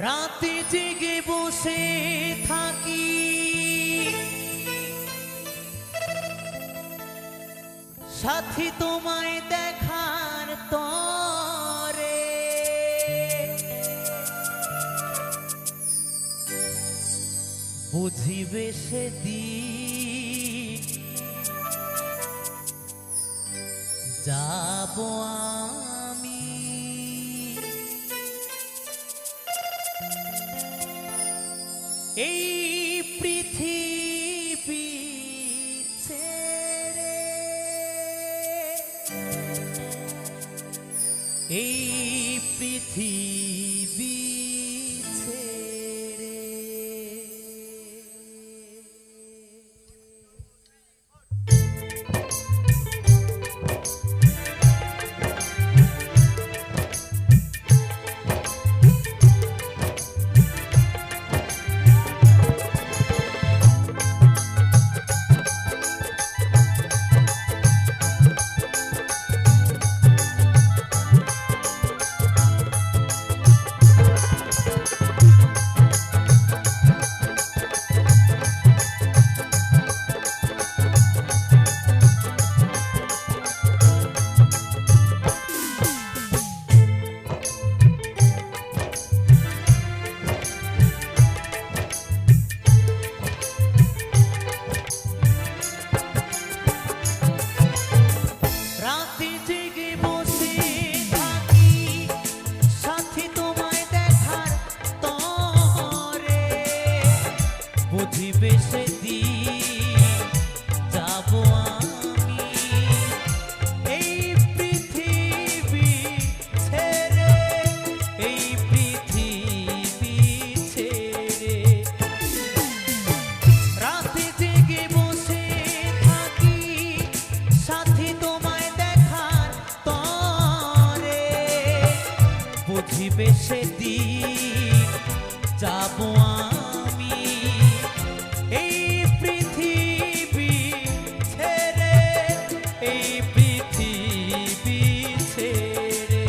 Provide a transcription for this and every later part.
রাতে জেগে বসে থাকি সাথী তোমায় দেখার তরে, বুঝিবে সেদিন যাব আমি। এই পৃথিবী ছেড়ে, এই পৃথিবী ছেড়ে। বুঝিবে সেদিন যাব আমি। এই পৃথিবী ছেড়ে, এই পৃথিবী ছেড়ে। রাতে জেগে বসে থাকি সাথী তোমায় দেখার তরে, বুঝিবে সেদিন যাব আমি। এই পৃথিবী ছেড়ে, এই পৃথিবী ছেড়ে।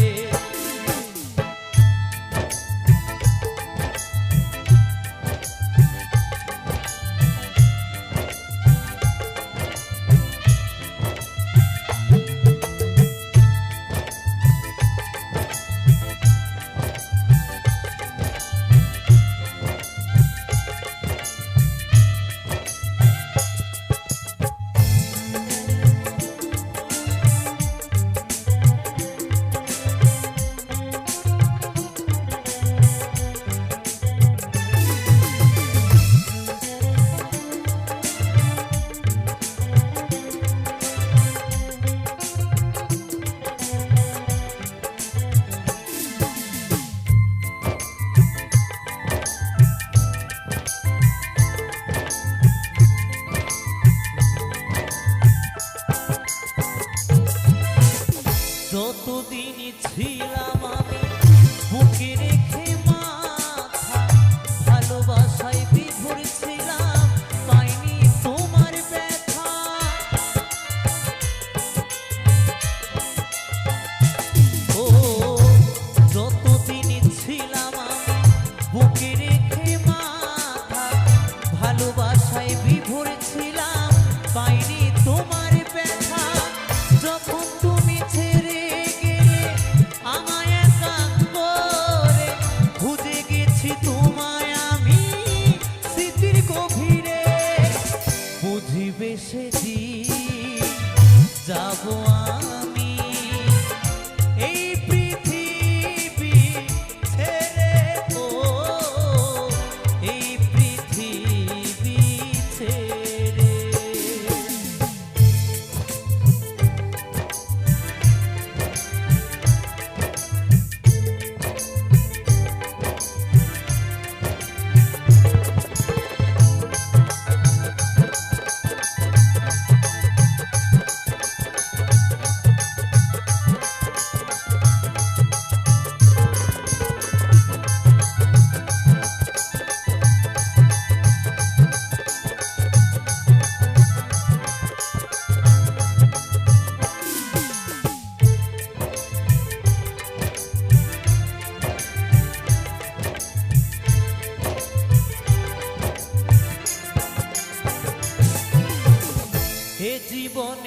যতদিন ছিলাম আমি বুকে রেখে মাথা, ভালোবাসায় বিভোর ছিলাম, পাইনি তোমার ব্যথা। ও যতদিন ছিলাম আমি বুকে রেখে মাথা, ভালোবাসায় বিভোর ছিলাম, পাইনি তোমার ব্যথা। যখন তুমি ছেড়ে গেলে আমায় একা করে, খুঁজে গেছি তোমায় আমি স্মৃতির গভীরে, বুঝিবে সেদিন যাব আমি। এই পৃথিবী ছেড়ে,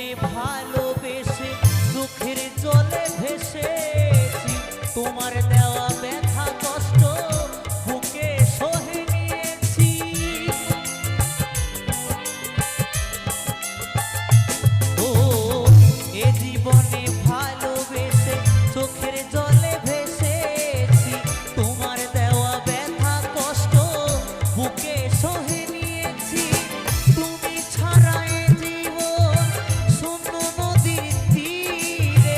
জীবনে ভালোবেসে চোখের জলে ভেসেছি, তোমার দেওয়া ব্যথা কষ্ট বুকে সহে নিয়েছি। ও এ জীবনে ভালোবেসে চোখের জলে ভেসেছি, তোমার দেওয়া ব্যথা কষ্ট বুকে সহে নিয়েছি। তুমি ছাড়া এ জীবন শূন্য নদীর তীরে,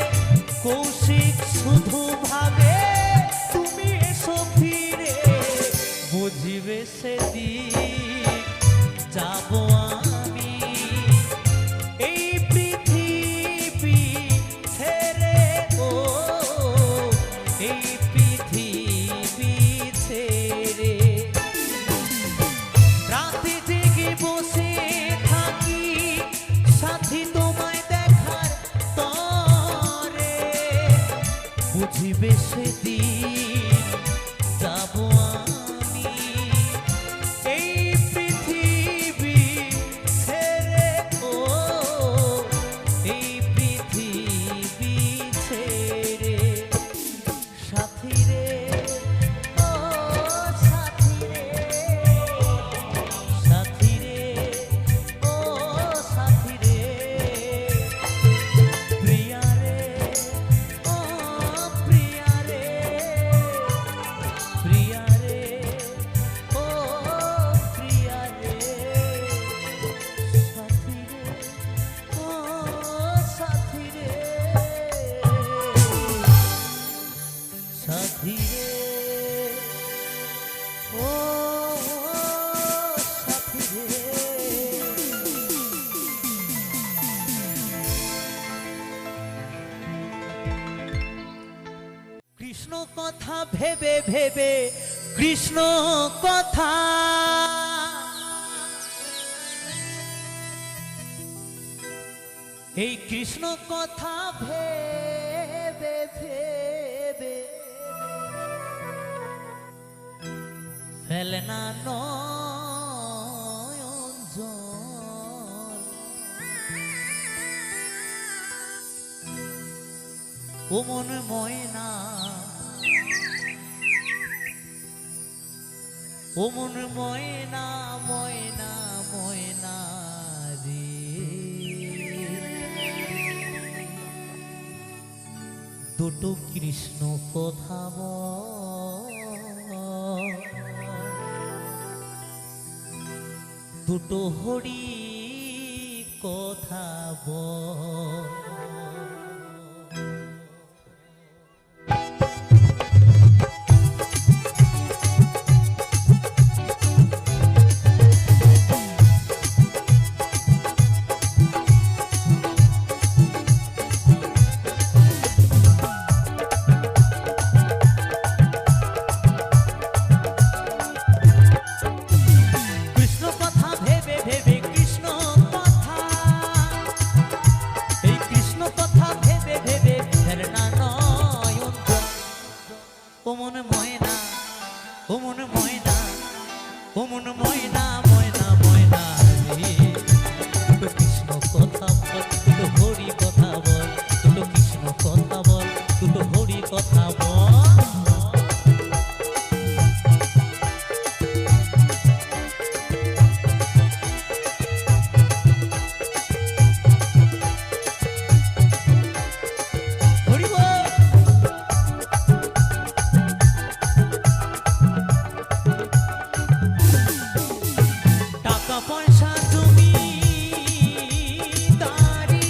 কৌশিক শুধু ভাবে তুমি এসো ফিরে। বুঝিবে সেদিন যাব আমি এই পৃথিবী ছেড়ে, ও এই পৃথিবী ছেড়ে। রাতে জেগে বসে থাকি সাথী তোমায় দেখার তরে, বুঝিবে সেদিন যাব আমি এই পৃথিবী ছেড়ে, ও এই পৃথিবী ছেড়ে। সাথী রে, ও সাথী রে, সাথী রে, ও সাথী রে, প্রিয়া রে, ও প্রিয়া রে, প্রিয়া রে, ও প্রিয়া রে, সাথী রে, ও সাথী রে, সাথী রে, ও সাথী রে। কৃষ্ণ কথা ভেবে ভেবে, কৃষ্ণ কথা, এই কৃষ্ণ কথা ভেবে ভেবে ফেলে না নয়ন জল। ও মন ময়না, ও মন ময়না, ময়না ময়না রে। দুটো কৃষ্ণ কথা বল, দুটো হরি কথা বল। কৃষ্ণ কথা ভেবে ভেবে, কৃষ্ণ কথা, এই কৃষ্ণ কথা ভেবে ভেবে ফেলে না নয়ন জল। ও মন ময়না, ও মন ময়না, ও মন ময়না, ময়না ময়না রে। দুটো কৃষ্ণ কথা বল, দুটো হরি কথা বল, দুটো কৃষ্ণ কথা বল, দুটো হরি কথা বল। হরি বল। টাকা পয়সা জমি দাঁড়ি,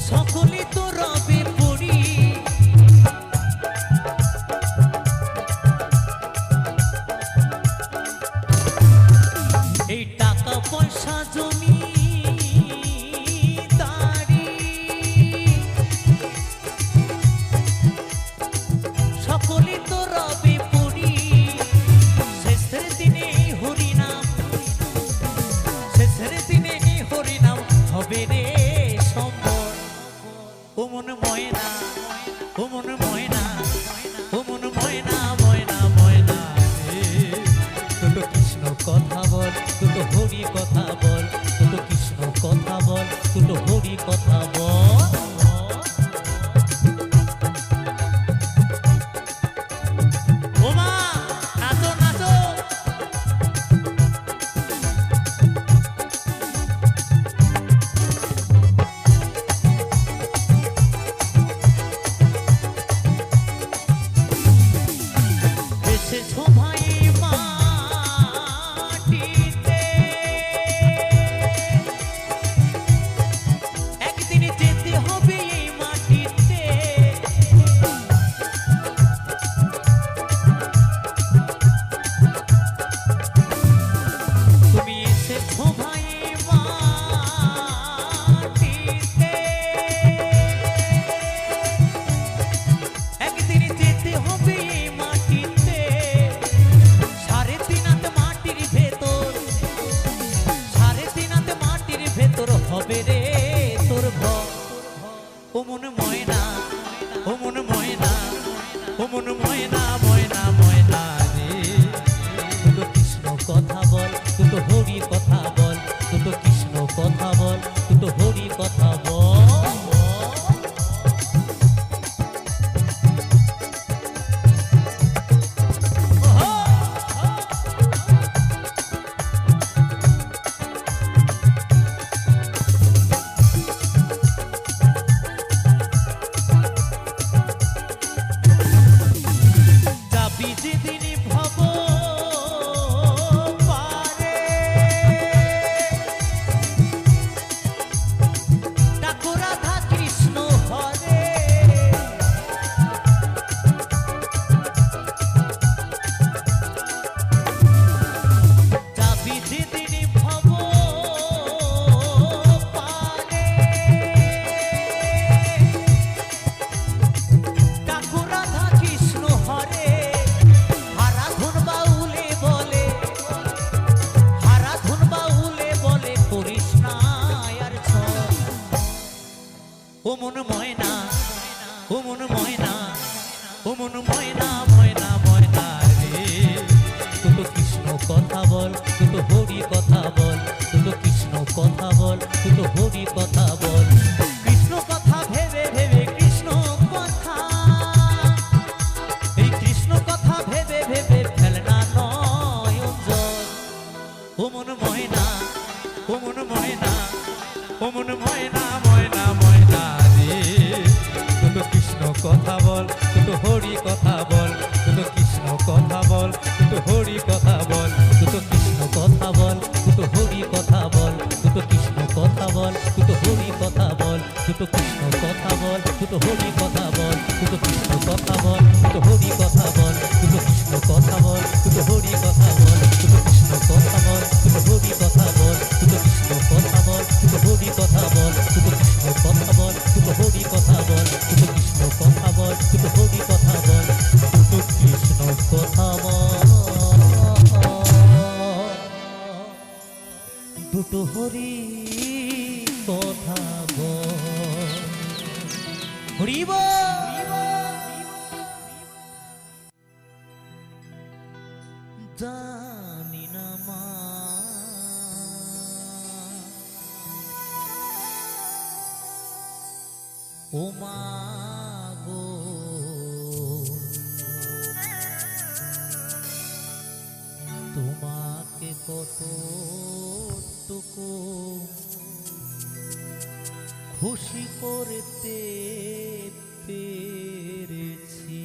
সকলে তো রবে পড়ি। এই টাকা পয়সা জমি দাঁড়ি, সকলে তো রবে পড়ি। শেষের দিনে হরিনাম, শেষের দিনে হরিনাম হবে রে সম্বল। ও মন ময়না, ও মন ময়না, ও মন ময়না, ময়না ময়না রে। দুটো কৃষ্ণ কথা বল, বল, দুটো হরি কথা বল, দুটো কৃষ্ণ কথা বল, দুটো হরি কথা বল। ও মা, নাচো নাচো। এসেছো ভাই মাটিতে, একদিন যেতে হবে এই মাটিতে। তুমি এসেছো ভাই মাটিতে, একদিন যেতে হবে এই মাটিতে। সাড়ে তিন হাত মাটির ভেতর, সাড়ে তিন হাত মাটির ভেতর হবে রে তোর ঘর। ও মন ময়না, ও মন ময়না, ও মন ময়না, ময়না ময়না রে। দুটো কৃষ্ণ কথা বল, দুটো হরি কথা বল, দুটো কৃষ্ণ কথা বল, দুটো হরি কথা বল। যাবি যেদিন ভব পারে, ডাকো রাধা কৃষ্ণ হরে। যাবি যেদিন ভব পারে, ডাকো রাধা কৃষ্ণ হরে। হারাধুন বাউলে বলে, হারাধুন বাউলে বলে করিস না আর ছল। ও মন ময়না, ও মন ময়না, ও মন ময়না, ময়না ময়না রে। দুটো কৃষ্ণ কথা বল, দুটো হরি কথা বল, দুটো কৃষ্ণ কথা বল, দুটো হরি কথা বল। কৃষ্ণ কথা ভেবে ভেবে কৃষ্ণ কথা, এই কৃষ্ণ কথা ভেবে ভেবে ফেলনা নয়ন জল। ও মন ময়না, ও মন ময়না, ও মন ময়না, ময়না ময়না রে। দুটো কৃষ্ণ কথা বল, দুটো হরি কথা বল, দুটো কৃষ্ণ কথা বল, দুটো হরি কথা বল, দুটো কৃষ্ণ কথা বল, দুটো হরি কথা বল, দুটো কৃষ্ণ কথা বল, দুটো হরি কথা বল, দুটো কৃষ্ণ কথা বল, দুটো হরি কথা বল, দুটো কৃষ্ণ কথা বল, দুটো হরি কথা বল, দুটো কৃষ্ণ কথা বল, দুটো হরি কথা বল, দুটো কৃষ্ণ কথা বল, দুটো হরি কথা বল, দুটো কৃষ্ণ কথা বল, দুটো হরি কথা বল, দুটো কৃষ্ণ কথা বল, দুটো হরি কথা বল, দুটো কৃষ্ণ কথা বল, দুটো হরি কথা বল, দুটো কৃষ্ণ কথা বল, দুটো হরি কথা বল। হরি বল। জানি না মা, ও মা গো, তোমাকে কতটুকু খুশি করতে পেরেছি।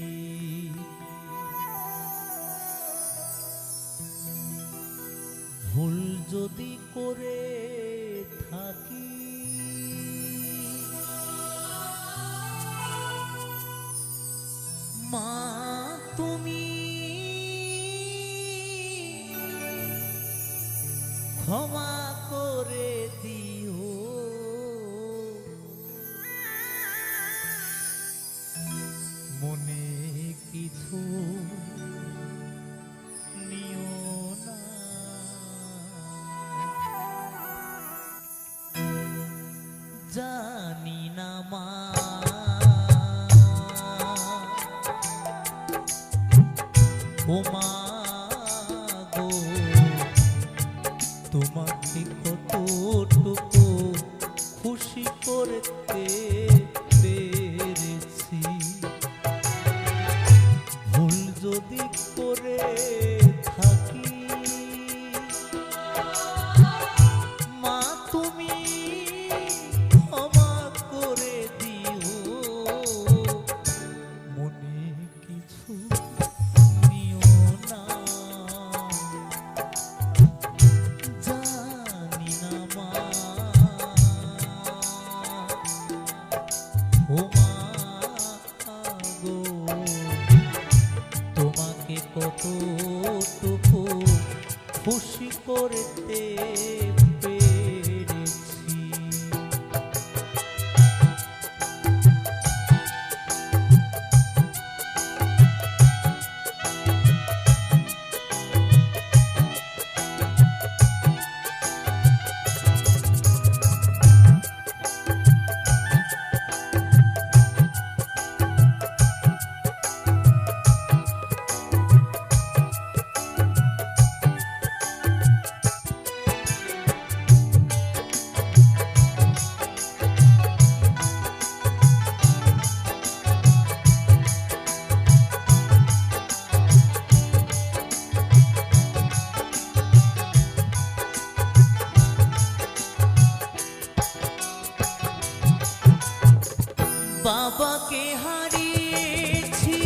ভুল যদি করে থাকি, মা তুমি ক্ষমা করে দিও। মনে কিছু নিও না, জানি না মা ও মা গো, কতটুকু খুশি করতে পেরেছি। বাবাকে হারিয়েছি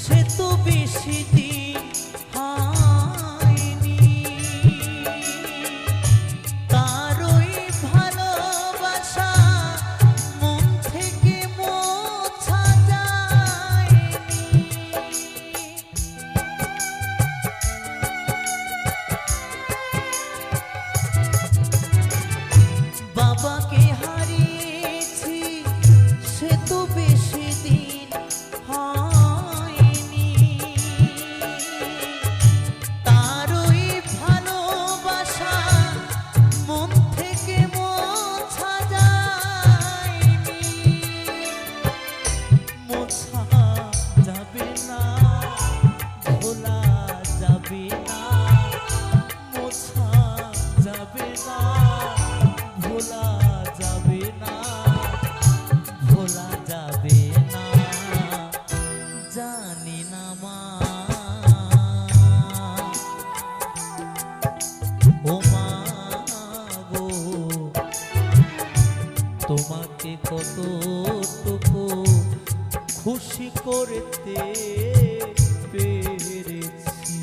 সে তো বেশি দিন হয়নি, তারই ভালোবাসা মন থেকে মোছা যায়নি। বাবাকে হারিয়েছি সে তো বেশি দিন হয়নি, তারই ভালোবাসা মন থেকে মোছা যায়নি। মোছা যাবে না, ভোলা যাবে না, মোছা যাবে না, ভোলা যাবে না, ভোলা যাবে না। জানি না মা, ও মা গো, তোমাকে কতটুকু খুশি করতে পেরেছি।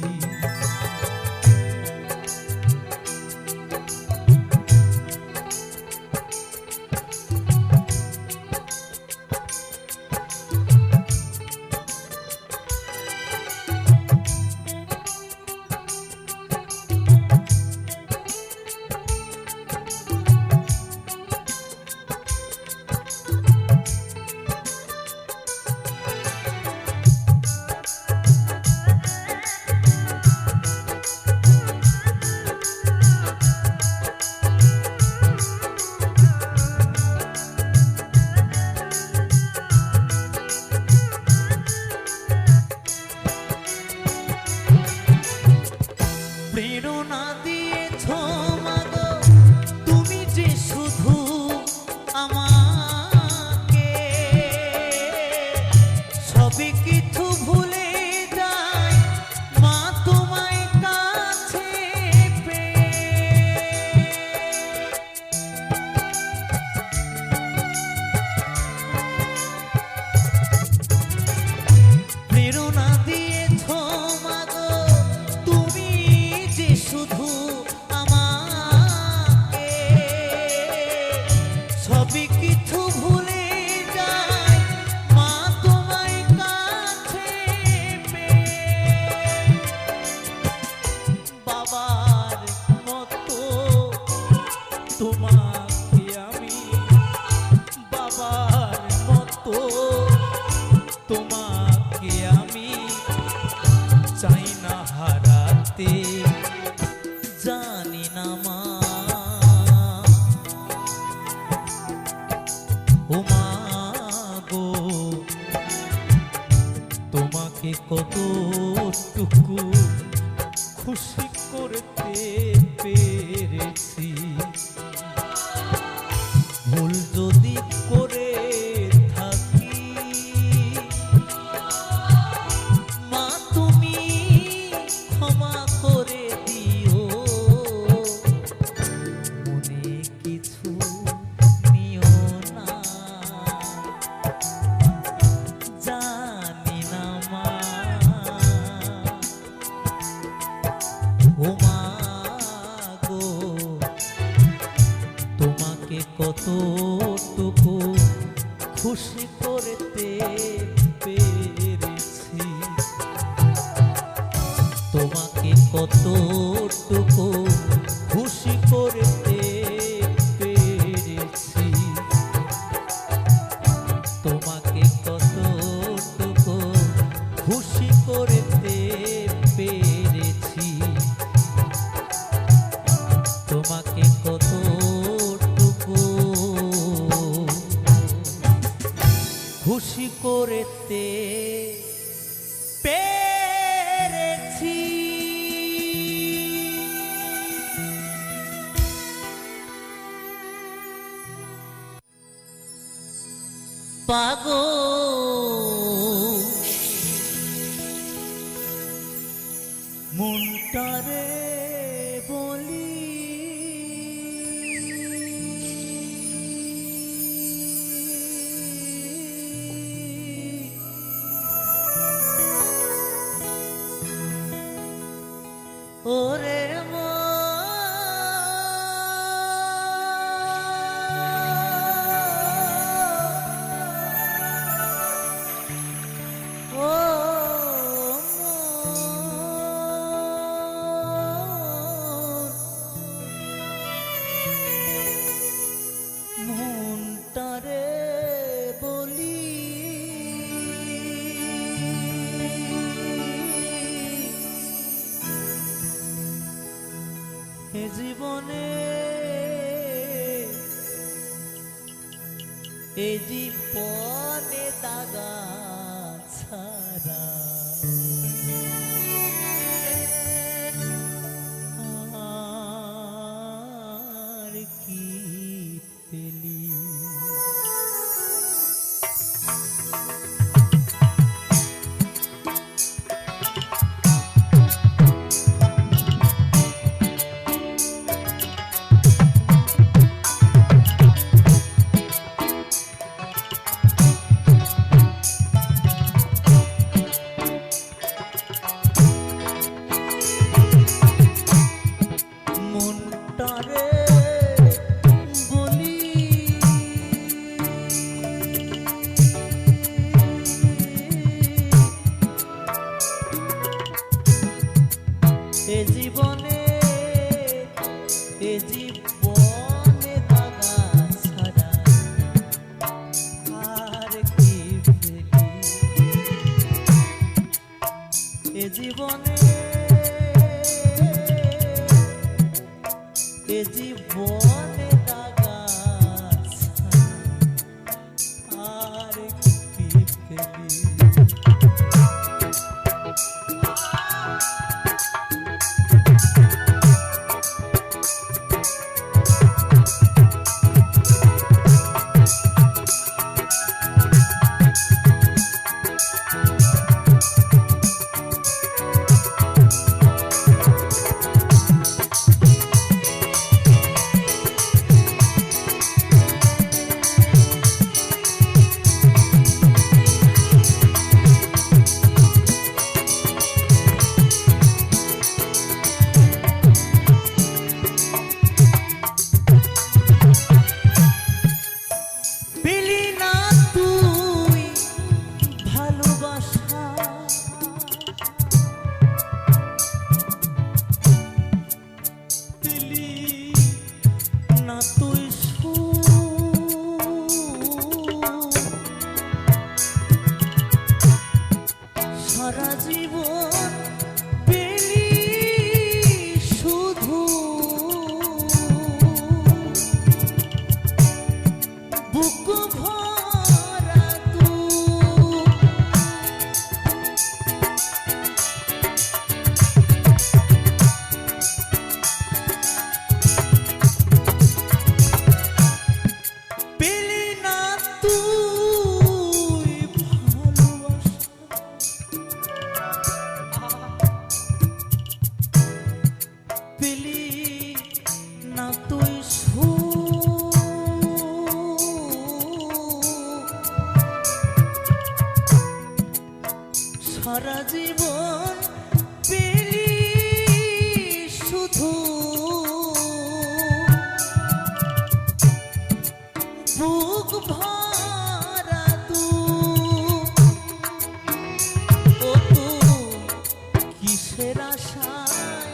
প্রেরণা দিয়েছ মাগো তুমি যে শুধু আমাকে, সবই কিছু ভুলে যাই মা তোমায় কাছে পেয়ে। প্রেরণা দিয়েছ মাগো তুমি যে শুধু আমাকে, সবই কিছু ভুলে যাই মা তোমায় কাছে পেয়ে। বাবার মতো তোমাকে আমি, বাবার মতো তোমাকে আমি চাই না হারাতে। জানি না মা, ও মা গো, তোমাকে কতটুকু খুশি করতে পেরেছি। ভুল যদি করে থাকি মা তুমি ক্ষমা করে দিও, মনে কিছু নিও না। জানি না মা, ও মা গো, তোমাকে কতটুকু খুশি করতে পেরেছি। কতটুকু খুশি করতে পেরেছি, তোমাকে কতটুকু খুশি করতে পেরেছি, তোমাকে কতটুকু খুশি করতে পেরেছি। পাগল মনটারে বলি, ওরে মনটারে বলি, এ জীবনে দাগা ছাড়া আর কি পেলি। মনটারে বলি, এ জীবনে দাগা ছাড়া আর কি পেলি। এ জীবনে দাগা ছাড়া আর কি পেলি। সারা জীবন পেলি শুধু বুক ভরা দুঃখ, পেলি না তুই পেলি না তুই সারা জীবন পেলি শুধু বুক ভরা দুঃখ। ও কিসের আশায়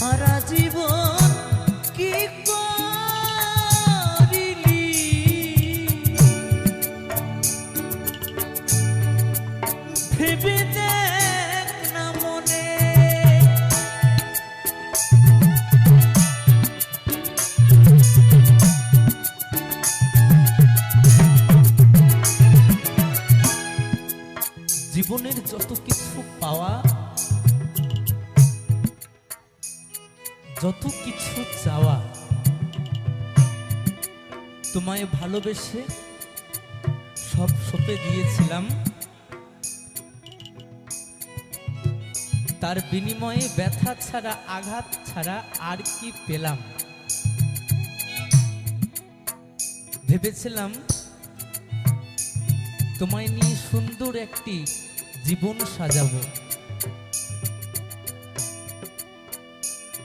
সারা জীবন কি করিলি ভেবে দেখ না মনে জীবনের যত কিছু পাওয়া যত কিছু চাওয়া তোমায় ভালোবেসে সব সঁপে দিয়েছিলাম তার বিনিময়ে ব্যথা ছাড়া আঘাত ছাড়া আর কি পেলাম ভেবেছিলাম তোমায় নিয়ে সুন্দর একটি জীবন সাজাবো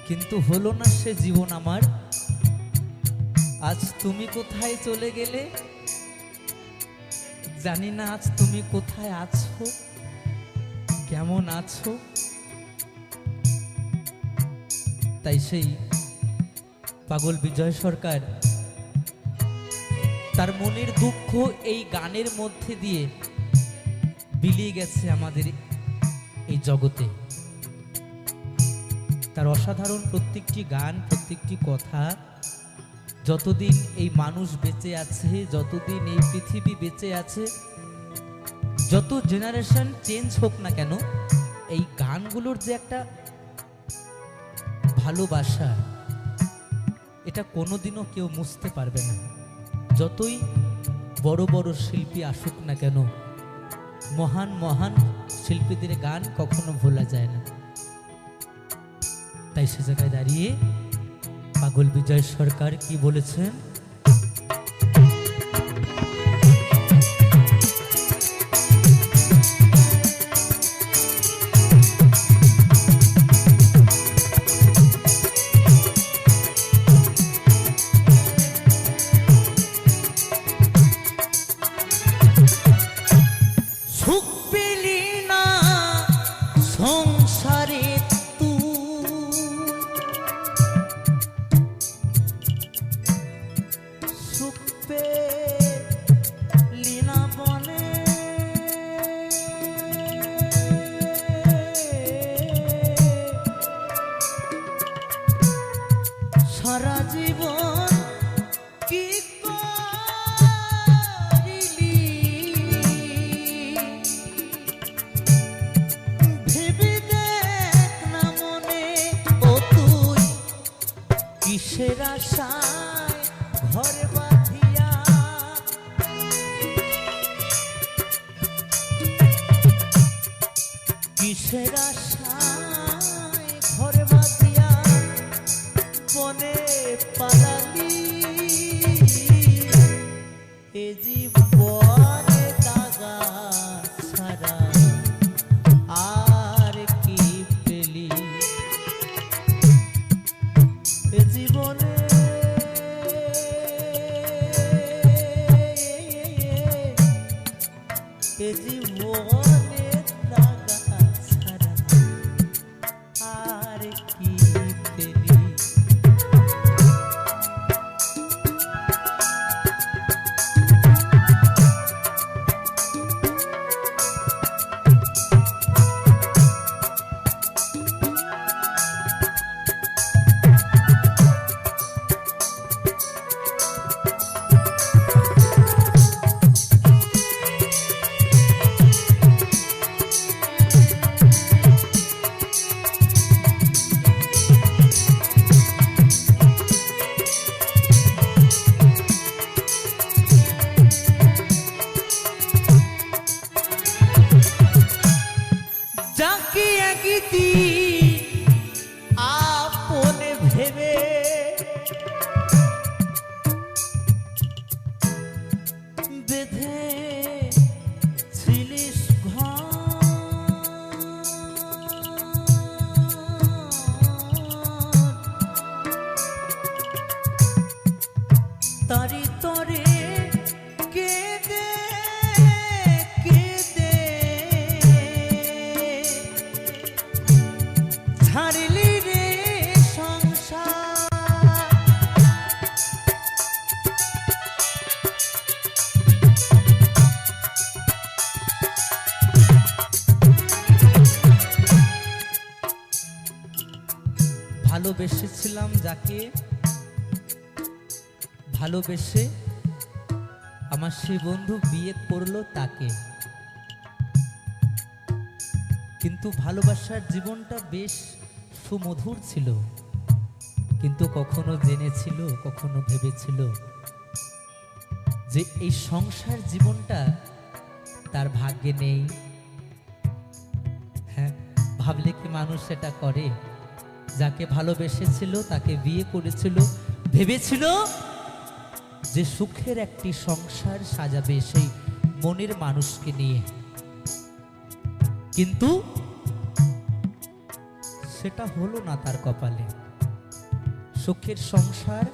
কিন্তু হলো না সে জীবন আমার আজ তুমি কোথায় চলে গেলে জানি না আজ তুমি কোথায় আছো কেমন আছো তাই সেই পাগল বিজয় সরকার তার মনের দুঃখ এই গানের মধ্যে দিয়ে বিলিয়ে গেছে আমাদের এই জগতে তার অসাধারণ প্রত্যেকটি গান প্রত্যেকটি কথা যতদিন এই মানুষ বেঁচে আছে যতদিন এই পৃথিবী বেঁচে আছে যত জেনারেশন চেঞ্জ হোক না কেন এই গানগুলোর যে একটা ভালোবাসা এটা কোনোদিনও কেউ মুছতে পারবে না যতই বড় বড় শিল্পী আসুক না কেন মহান মহান শিল্পীদের গান কখনো ভোলা যায় না তাই সে জায়গায় দাঁড়িয়ে পাগল বিজয় সরকার কি বলেছেন সুখ পেলি না সংসারে সারা জীবন কি করিলি ভেবে দেখ না মনে ও তুই কিসের আশায় ঘর বাঁধিয়া কিসের আশায় ঘর বাঁধিয়া বনে পালালি এ জীবনে দাগা ছাড়া আর কি পেলি এ জীবনে এ জীবনে দাগা ছাড়া আর কি পেলি আপনে ভেবে বেঁধে ছিলিস তারি তরে কেঁদে কেঁদে ছাড়লি রে ভালোবেসেছিলাম যাকে, ভালোবেসে আমার সেই বন্ধু বিয়ে করলো তাকে। কিন্তু ভালোবাসার জীবনটা বেশ সুমধুর ছিল, কিন্তু কখনো জেনেছিল, কখনো ভেবেছিল যে এই সংসার জীবনটা তার ভাগ্যে নেই? হ্যাঁ, ভাবলে কি মানুষ সেটা করে? যাকে ভালোবেসেছিল, তাকে বিয়ে করেছিল, ভেবেছিল যে সুখের একটি সংসার সাজাবে সেই মনের মানুষকে নিয়ে, কিন্তু সেটা হলো না তার কপালে। সুখের সংসার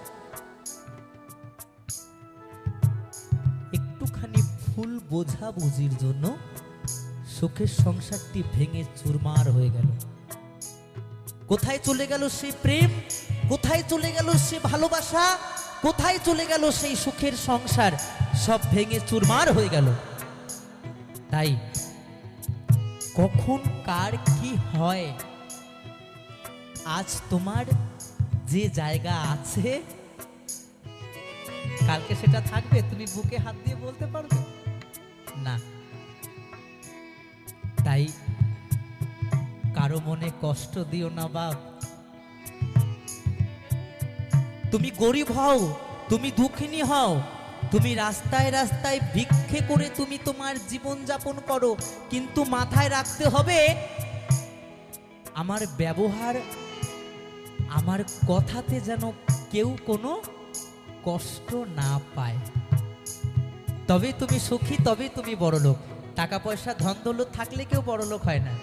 একটুখানি ভুল বোঝাবুঝির জন্য সুখের সংসারটি ভেঙে চুরমার হয়ে গেল। কোথায় চলে গেল সেই প্রেম? কোথায় চলে গেল সে ভালোবাসা? কোথায় চলে গেল সেই সুখের সংসার? সব ভেঙে চুরমার হয়ে গেল। তাই কখন কার কি হয়, আজ তোমার যে জায়গা আছে কালকে সেটা থাকবে? তুমি বুকে হাত দিয়ে বলতে পারবে না। তাই কারো মনে কষ্ট দিও না বাপ। তুমি গরিব হও, তুমি দুঃখিনী হও, তুমি রাস্তায় রাস্তায় ভিক্ষে করে তুমি তোমার জীবন যাপন করো, কিন্তু মাথায় রাখতে হবে আমার ব্যবহার, আমার কথাতে যেন কেউ কোনো কষ্ট না পায়। তবে তুমি সুখী, তবে তুমি বড়লোক। টাকা পয়সা ধন দৌলত থাকলে কেউ বড়লোক হয় না।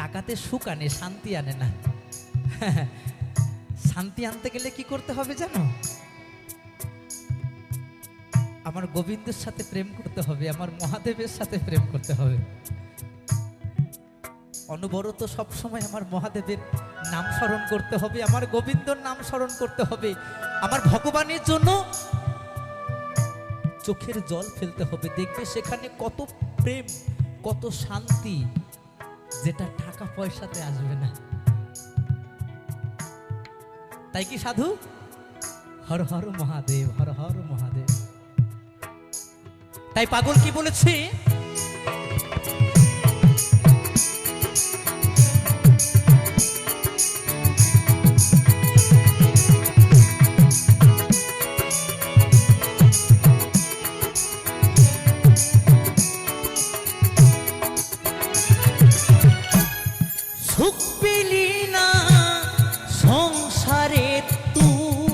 টাকাতে সুখ আনে, শান্তি আনে না। শান্তি আনতে গেলে কি করতে হবে জানো? আমার গোবিন্দের সাথে প্রেম করতে হবে, আমার মহাদেবের সাথে প্রেম করতে হবে। অনবরত সবসময় আমার মহাদেবের নাম স্মরণ করতে হবে, আমার গোবিন্দর নাম স্মরণ করতে হবে, আমার ভগবানের জন্য চোখের জল ফেলতে হবে। দেখবে সেখানে কত প্রেম, কত শান্তি, যেটা টাকা পয়সাতে আসবে না। তাই কি সাধু? হর হর মহাদেব, হর হর মহাদেব। তাই পাগল কি বলেছে? সুখ পেলি না সংসারে তুই,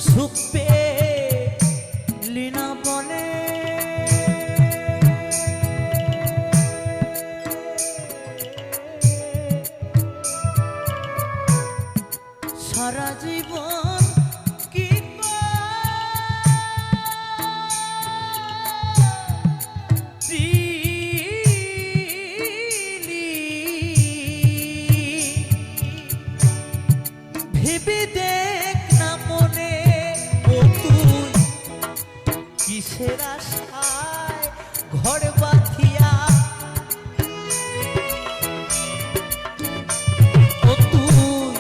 সুখ পেলি না বলে সারা জীবন কি ভেবে দেখ না মনে, ও তুই কিসের আশায় ঘর বাঁধিয়া, ও তুই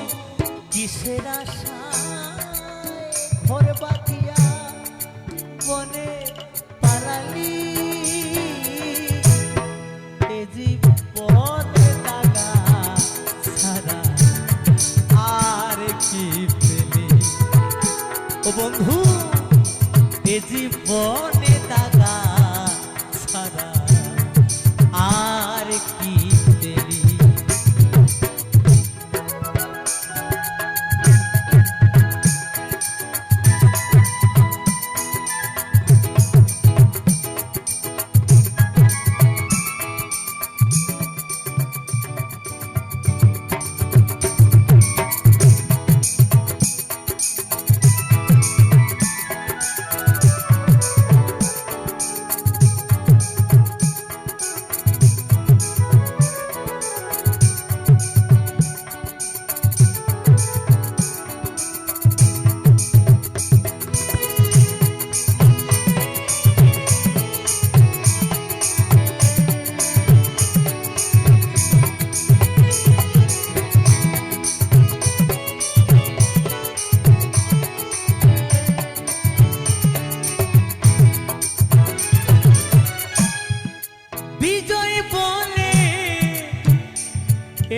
কিসের আশায় ঘর বাঁধিয়া বনে পালালি। এ জীবনে দাগা ছাড়া আর কি পেলি? ও বন্ধু, এ জীবনে দাগা ছাড়া আর কি পেলি?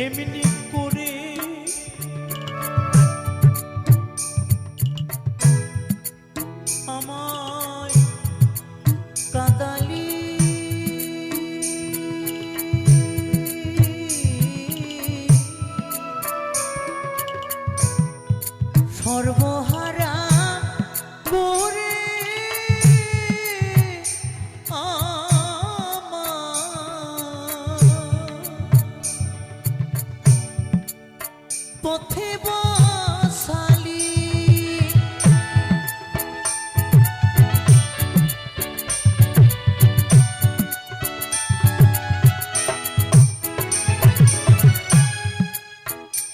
এমনি করে আমায় কাঁদালি সর্বহারা করে পথে বসালি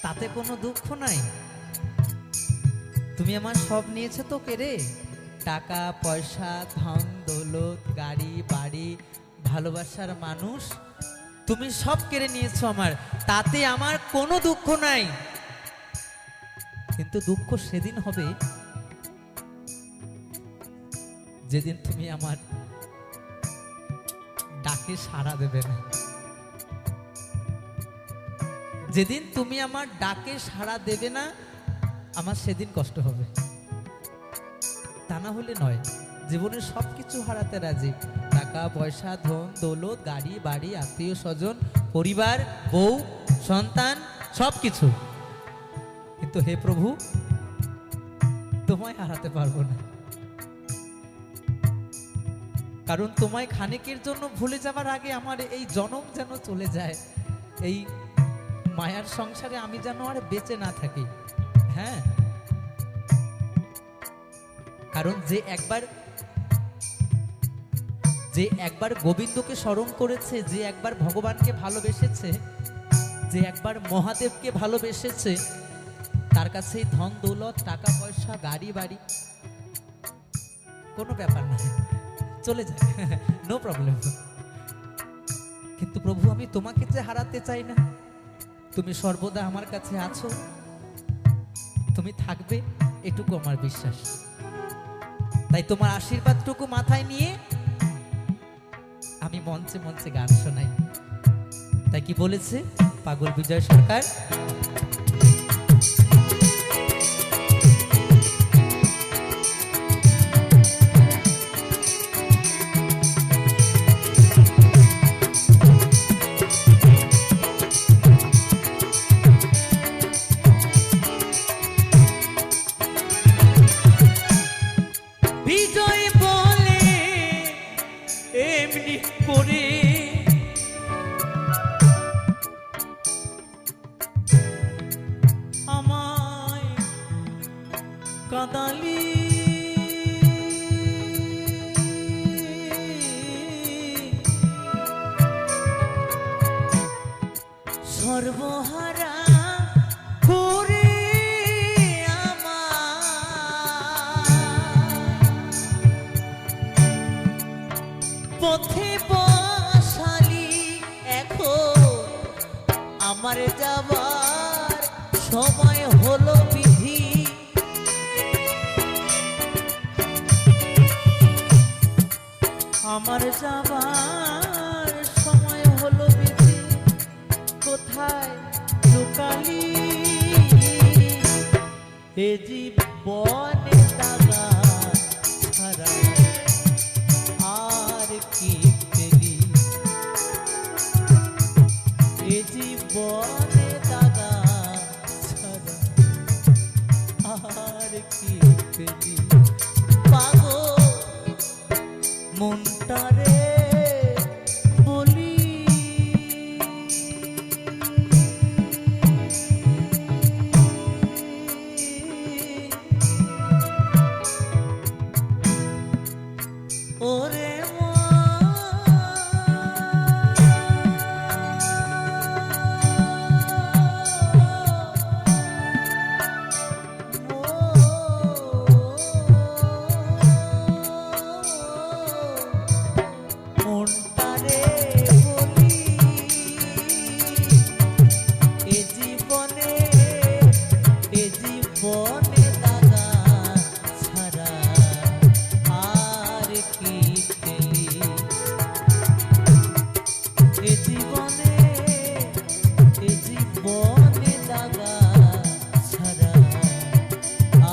তাতে কোনো দুঃখ নাই। তুমি আমার সব নিয়েছো তো কেড়ে, টাকা পয়সা ধন দৌলত গাড়ি বাড়ি ভালোবাসার মানুষ তুমি সব কেড়ে নিয়েছো আমার, তাতে আমার কোনো দুঃখ নাই। কিন্তু দুঃখ সেদিন হবে যেদিন তুমি আমার ডাকে সাড়া দেবে না। যেদিন তুমি আমার ডাকে সাড়া দেবে না আমার সেদিন কষ্ট হবে। তা না হলে নয়, জীবনের সবকিছু হারাতে রাজি, টাকা পয়সা ধন দৌলত গাড়ি বাড়ি আত্মীয় স্বজন পরিবার বউ সন্তান সবকিছু, কিন্তু হে প্রভু তোমায় হারাতে পারবো না। কারণ তোমায় খানিকের জন্য ভুলে যাবার আগে আমার এই জনম যেন চলে যায়, এই মায়ার সংসারে আমি যেন আর বেঁচে না থাকি। হ্যাঁ, কারণ যে একবার গোবিন্দকে স্মরণ করেছে, যে একবার ভগবানকে ভালোবেসেছে, যে একবার মহাদেবকে ভালোবেসেছে, তার কাছে ধন দৌলত টাকা পয়সা গাড়ি বাড়ি কোনো ব্যাপার না, চলে যায়, নো প্রবলেম। কিন্তু প্রভু আমি তোমাকে যে হারাতে চাই না, তুমি সর্বদা আমার কাছে আছো, তুমি থাকবে এটুকু আমার বিশ্বাস। তাই তোমার আশীর্বাদটুকু মাথায় নিয়ে আমি মঞ্চে মঞ্চে গান শোনাই। তাই কি বলেছে পাগল বিজয় সরকার, বিজয় বলে এমনি করে আমায় কাঁদালি সর্বহারা করে পথে বসালি, এখন আমার যাবার সময় হলো বিধি। আমার যাবার সময় হলো বিধি, কোথায় লুকালি এ জীবনে দাগা ছাড়া আর কি পেলি, এ জীবনে দাগা ছাড়া আর কি পেলি। পাগল মনটারে বলি জীবনে দাগা ছাড়া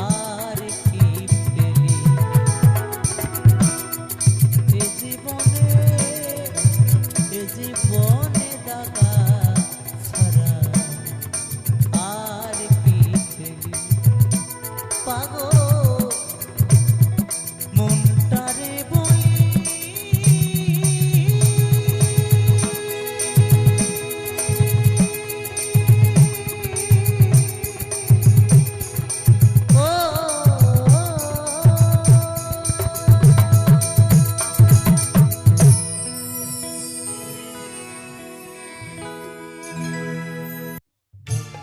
আর কি পেলি এ জীবনে দাগা ছাড়া আর কি পেলি পাগল মনটারে বলি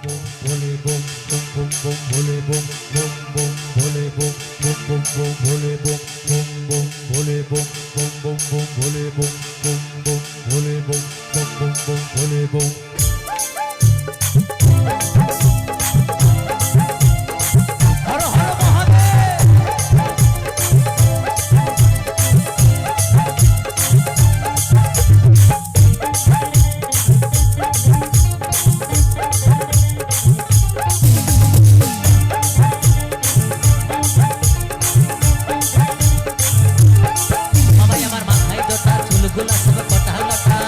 भोले बम बम बम भोले बम बम बम बम भोले बम बम बम भोले बम बम बम बम भोले बम बम बम भोले बम बम बम बम भोले बम हर हर महादेव চুলগুলা সব কটা কটা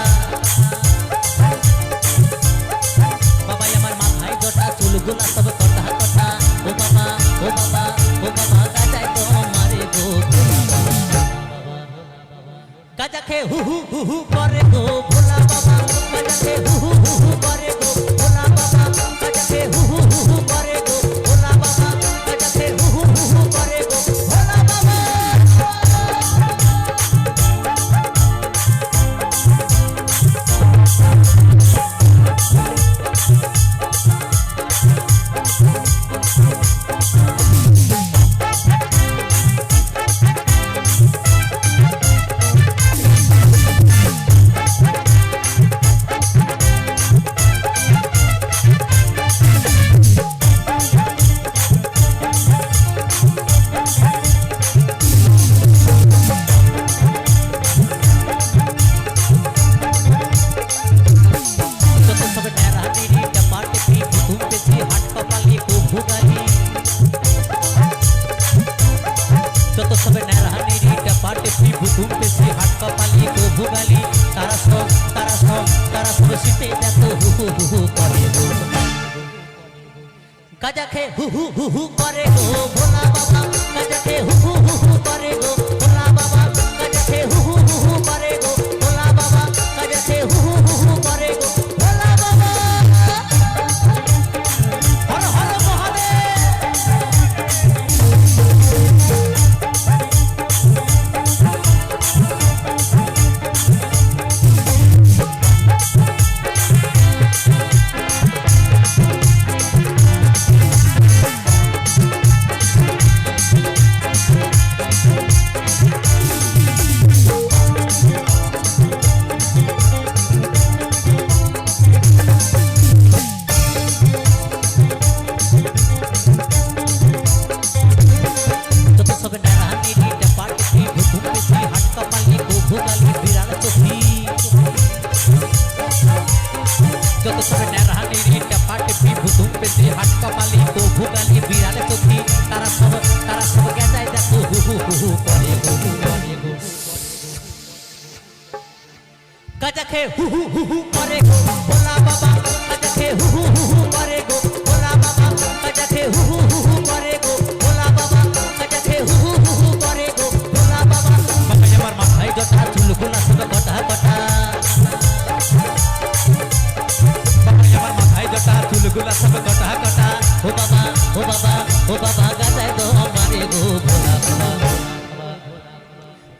বাবা আমার মাথায় জটা চুলগুলা সব কটা কটা ও বাবা ও বাবা ও বাবা গাজায় তো মারে গো গাজা খেয়ে হু হু হু হু করে গো ভোলা বাবা গাজা খেয়ে হু হু হু হু করে গো ভোলা বাবা গাজা খেয়ে হু হু হু হু করে গো ভোলা বাবা গাজা খেয়ে হু হু হু হু করে গো ভোলা বাবা যত সবে নেড়াহানিরি টাপাটে ঘুম পেছি হাট কপালি গো ভুগালি তারা সব শীতে এত হু হু হু হু করে গো গাজা খেয়ে হু হু হু হু করে গো ভোলা বাবা গাজা খেয়ে হু হু হু হু করে গো ভোলা বাবা গাজা খেয়ে হু হু হু হু করে গো ভোলা বাবা গাজা খেয়ে হু হু হু হু করে গো ভোলা বাবা হর হর মহাদেব যত সবে নেড়াহানিরি টাপাটে ঘুম পেছি হাট কপালি গো ভুগালি বিড়াল চোখি তারা সব গেজায় দেখো হু হু হু হু করে গো গাজা খেয়ে হু হু হু হু করে গো ভোলা বাবা গাজা খেয়ে হু হু হু হু করে গো ভোলা বাবা গাজা খেয়ে হু হু হু হু করে গো ভোলা বাবা গাজা খেয়ে হু হু হু হু করে গো ভোলা বাবা বাবা আমার মাথায় জটা চুলগুলা সব কটা কটা আমার মাথায় জটা চুলগুলা সব কটা কটা ও বাবা ও বাবা ও বাবা গাজায় তো মারে গো ভোলা বাবা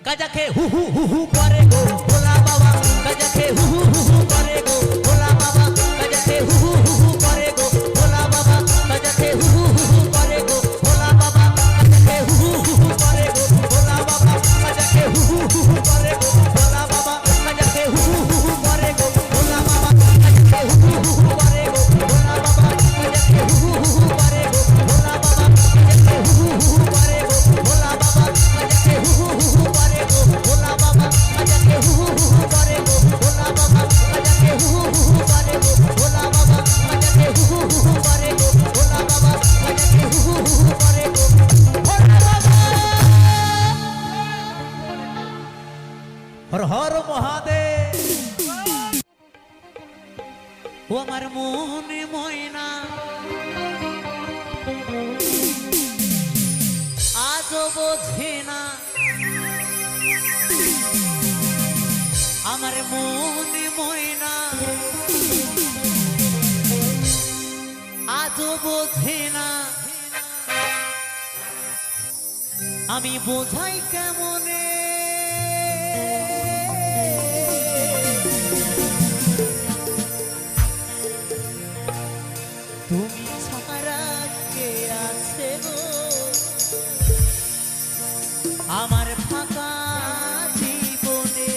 গাজা খেয়ে হু হু হু হু করে গো ভোলা বাবা গাজা খেয়ে হু হু হু হু করে গো ভোলা বাবা গাজা খেয়ে হু হু হু হু করে গো ভোলা বাবা গাজা খেয়ে হু হু হু হু করে গো ভোলা বাবা গাজা খেয়ে হু হু হু হু করে গো ভোলা বাবা গাজা খেয়ে হু হু হু হু করে গো ভোলা বাবা গাজা খেয়ে হু হু হু হু করে গো ভোলা বাবা গাজা খেয়ে হু হু হু হু করে গো ভোলা বাবা গাজা খেয়ে হু হু হু হু করে গো ভোলা বাবা গাজা খেয়ে হু হু হু হু করে গো ভোলা বাবা গাজা খেয়ে হু হু হু হু করে গো ভোলা বাবা গাজা খেয়ে হু হু হু মনে ময়না আজও বোঝে না আমার মনে ময়না আজও বোঝে না আমি বোঝাই কেমনে তুমি ছাড়া কে আছে গো আমার ফাঁকা জীবনে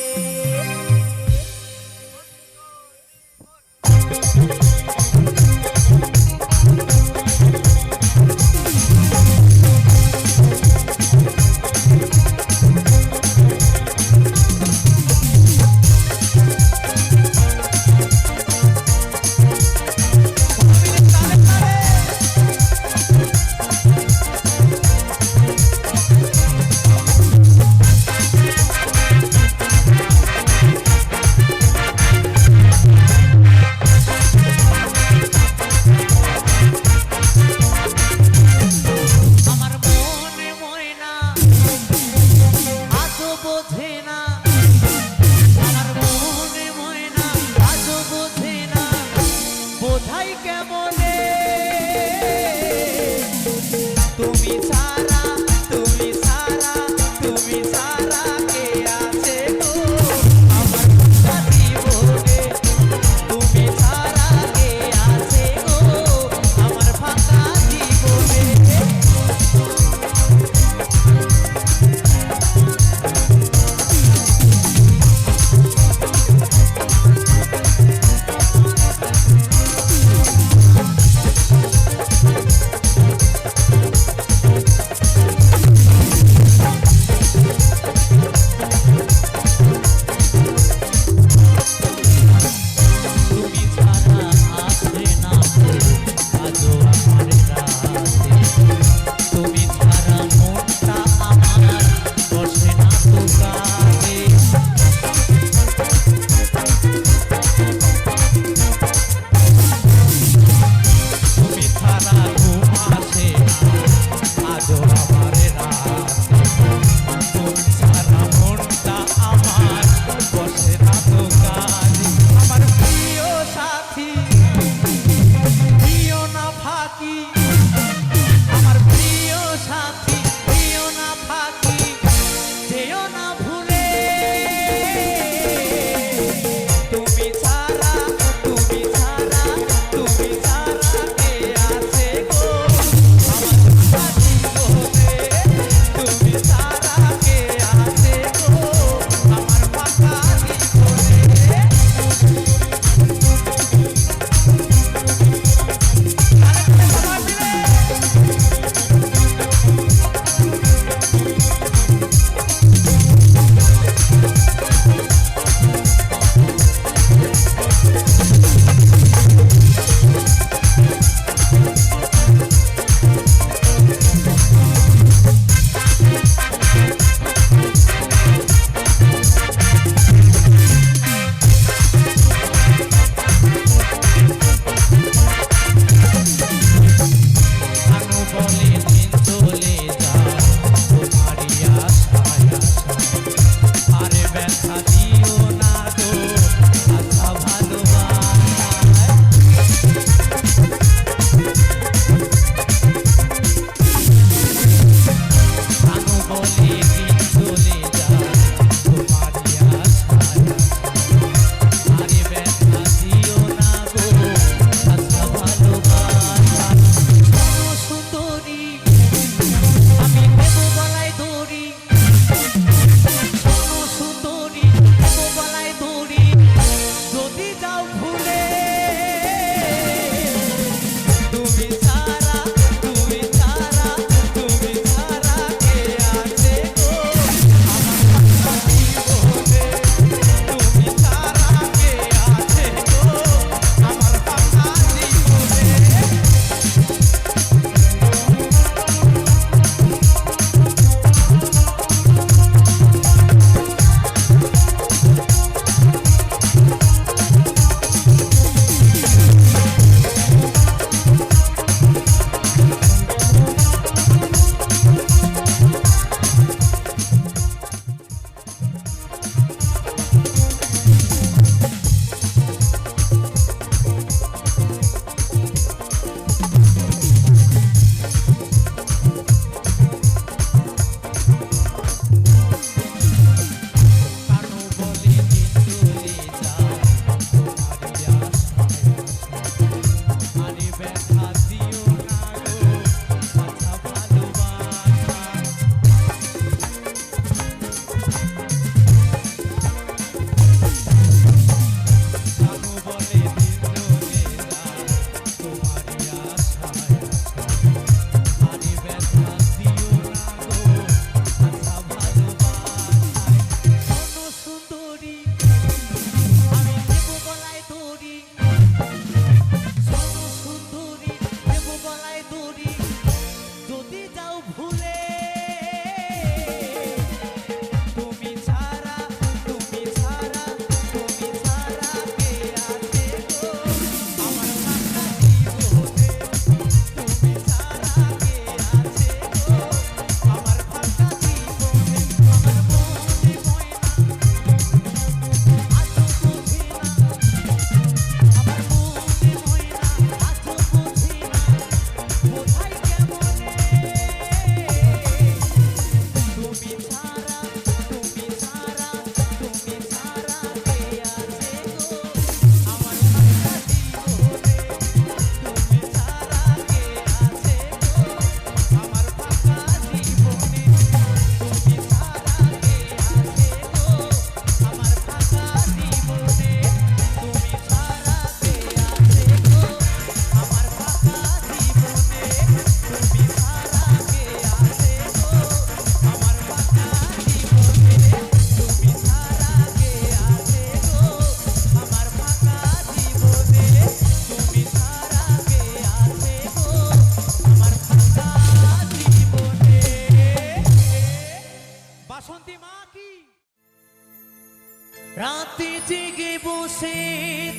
বসে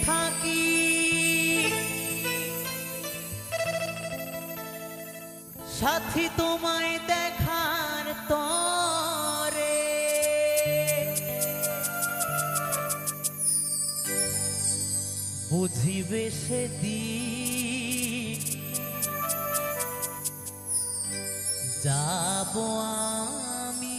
থাকি সাথী তোমায় দেখার তরে বুঝিবে সেদিন যাব আমি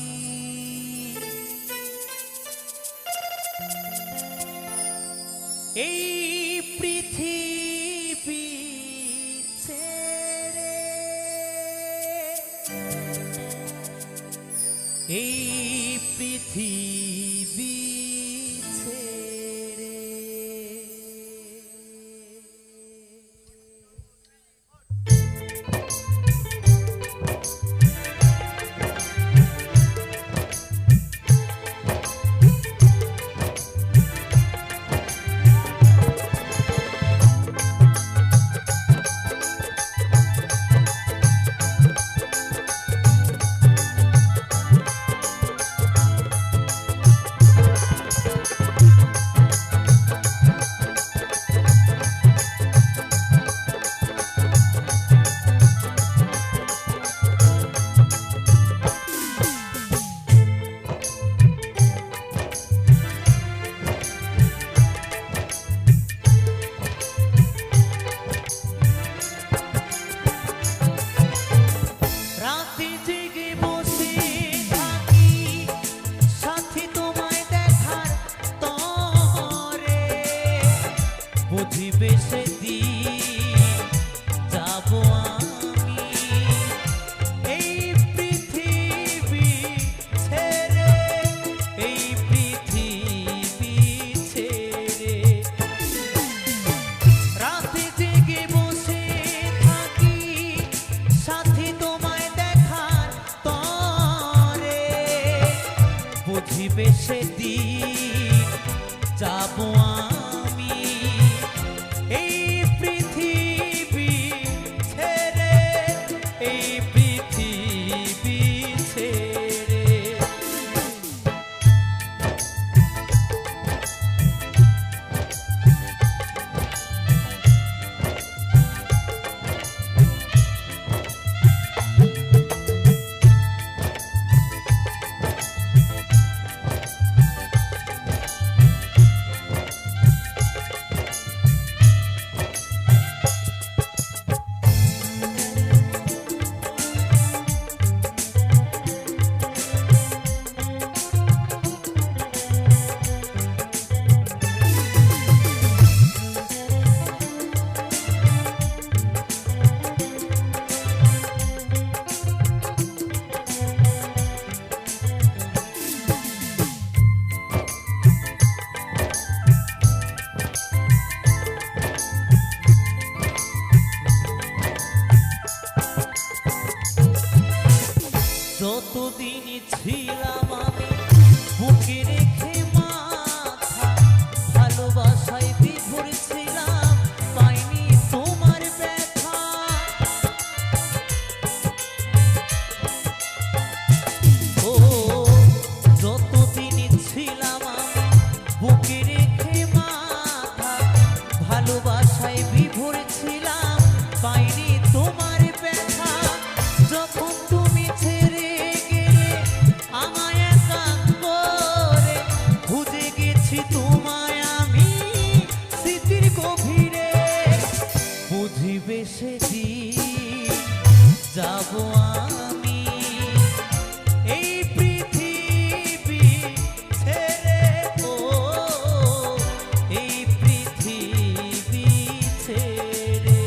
এই পৃথিবী ছেড়ে এই পৃথিবী ছেড়ে বুঝিবে সেদিন যাব আমি এই পৃথিবী ছেড়ে এই পৃথিবী ছেড়ে রাতে জেগে বসে থাকি সাথী তোমায় দেখার তরে বুঝিবে সেদিন যাব আমি এই পৃথিবী ছেড়ে এই পৃথিবী ছেড়ে যতদিন ছিলাম আমি বুকে রেখে মাথা ভালোবাসায় বিভোর ছিলাম পাইনি তোমার ব্যথা ও যতদিন ছিলাম আমি বুকে রেখে মাথা ভালোবাসায় বিভোর ছিলাম পাইনি তোমার ব্যথা যখন তুমি ছেড়ে আমায় একা করে খুঁজে গেছি তোমায় আমি স্মৃতির গভীরে বুঝিবে সেদিন যাব আমি এই পৃথিবী ছেড়ে ও এই পৃথিবী ছেড়ে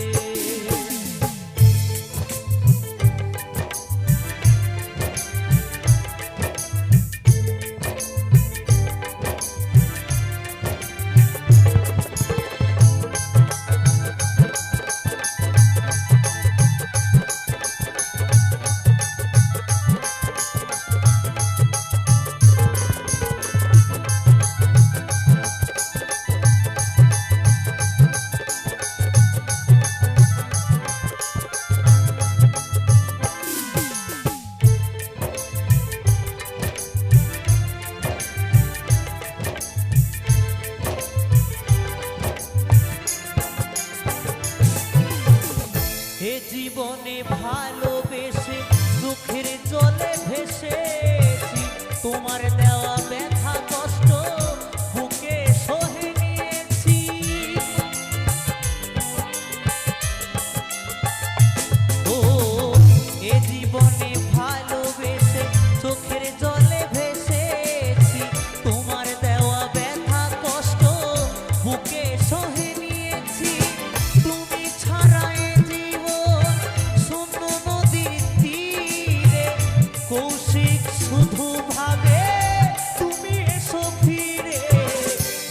জীবনে ভালোবেসে চোখের জলে ভেসেছি, তোমার দেওয়া ব্যথা কষ্ট বুকে সহে নিয়েছি। ও এ জীবনে ভালোবেসে চোখের জলে ভেসেছি, তোমার দেওয়া ব্যথা কষ্ট বুকে সহে নিয়েছি। তুমি ছাড়া এ জীবন শূন্য নদীর তীরে, কৌশিক শুধু ভাবে তুমি এসো ফিরে।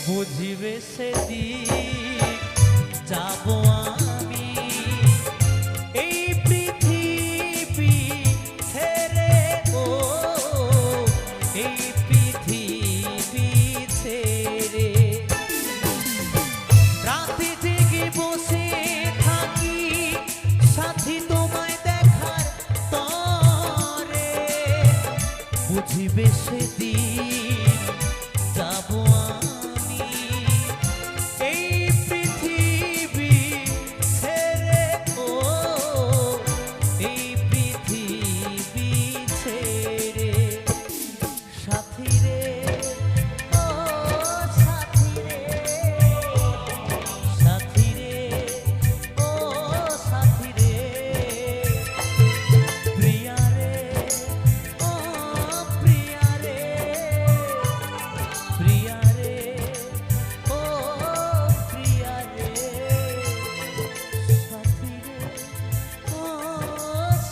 বুঝিবে সেদিন যাব আমি এই পৃথিবী ছেড়ে, ও এই পৃথিবী ছেড়ে। রাতে জেগে বসে থাকি সাথী তোমায় দেখার তরে, বুঝিবে সেদিন যাব আমি এই পৃথিবী ছেড়ে, ও এই পৃথিবী ছেড়ে। সাথী রে, ও সাথী রে, সাথী রে, ও সাথী রে, প্রিয়া রে, ও প্রিয়া রে, প্রিয়া রে, ও প্রিয়া রে, সাথী রে, ও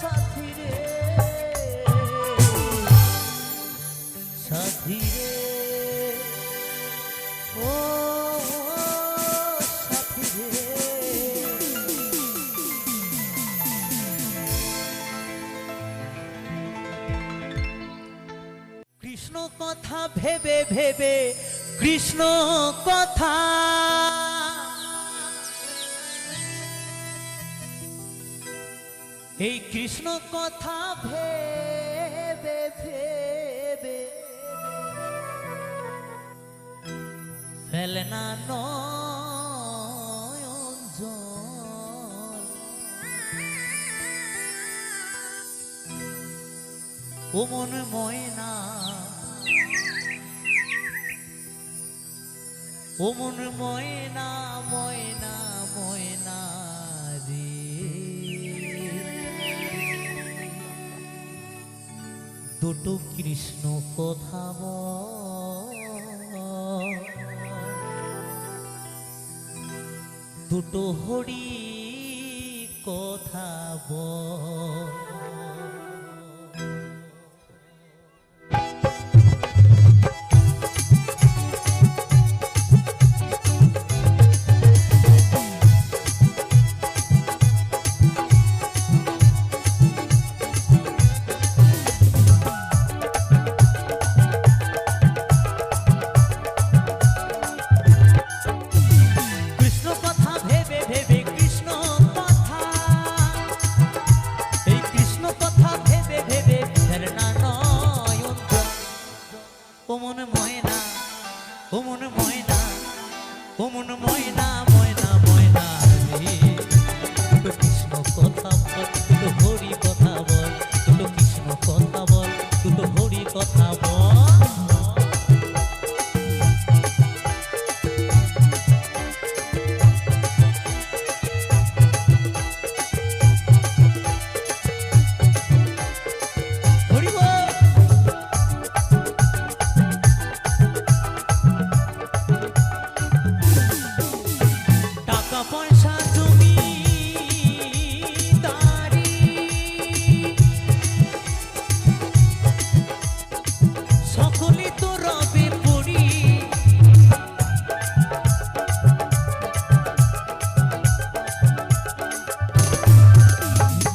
সাথী রে, সাথী রে, ও সাথী রে। কৃষ্ণ কথা ভেবে ভেবে, কৃষ্ণ কথা, এই কৃষ্ণ কথা ভেবে ভেবে ফেলে না নয়ন জল। ও মন ময়না, ও মন ময়না, ময়না ময়না রে। দুটো কৃষ্ণ কথা বল, দুটো হরি কথা বল। কৃষ্ণ কথা ভেবে ভেবে, কৃষ্ণ কথা, এই কৃষ্ণ কথা ভেবে ভেবে ফেলে না নয়ন জল। ও মন ময়না, ও মন ময়না, ও মন ময়না, ময়না ময়না রে। দুটো কৃষ্ণ কথা বল, দুটো হরি কথা বল, দুটো কৃষ্ণ কথা বল, দুটো হরি কথা বল। হরি বল। টাকা পয়সা জমিদারি, সকলে তো রবে পড়ি।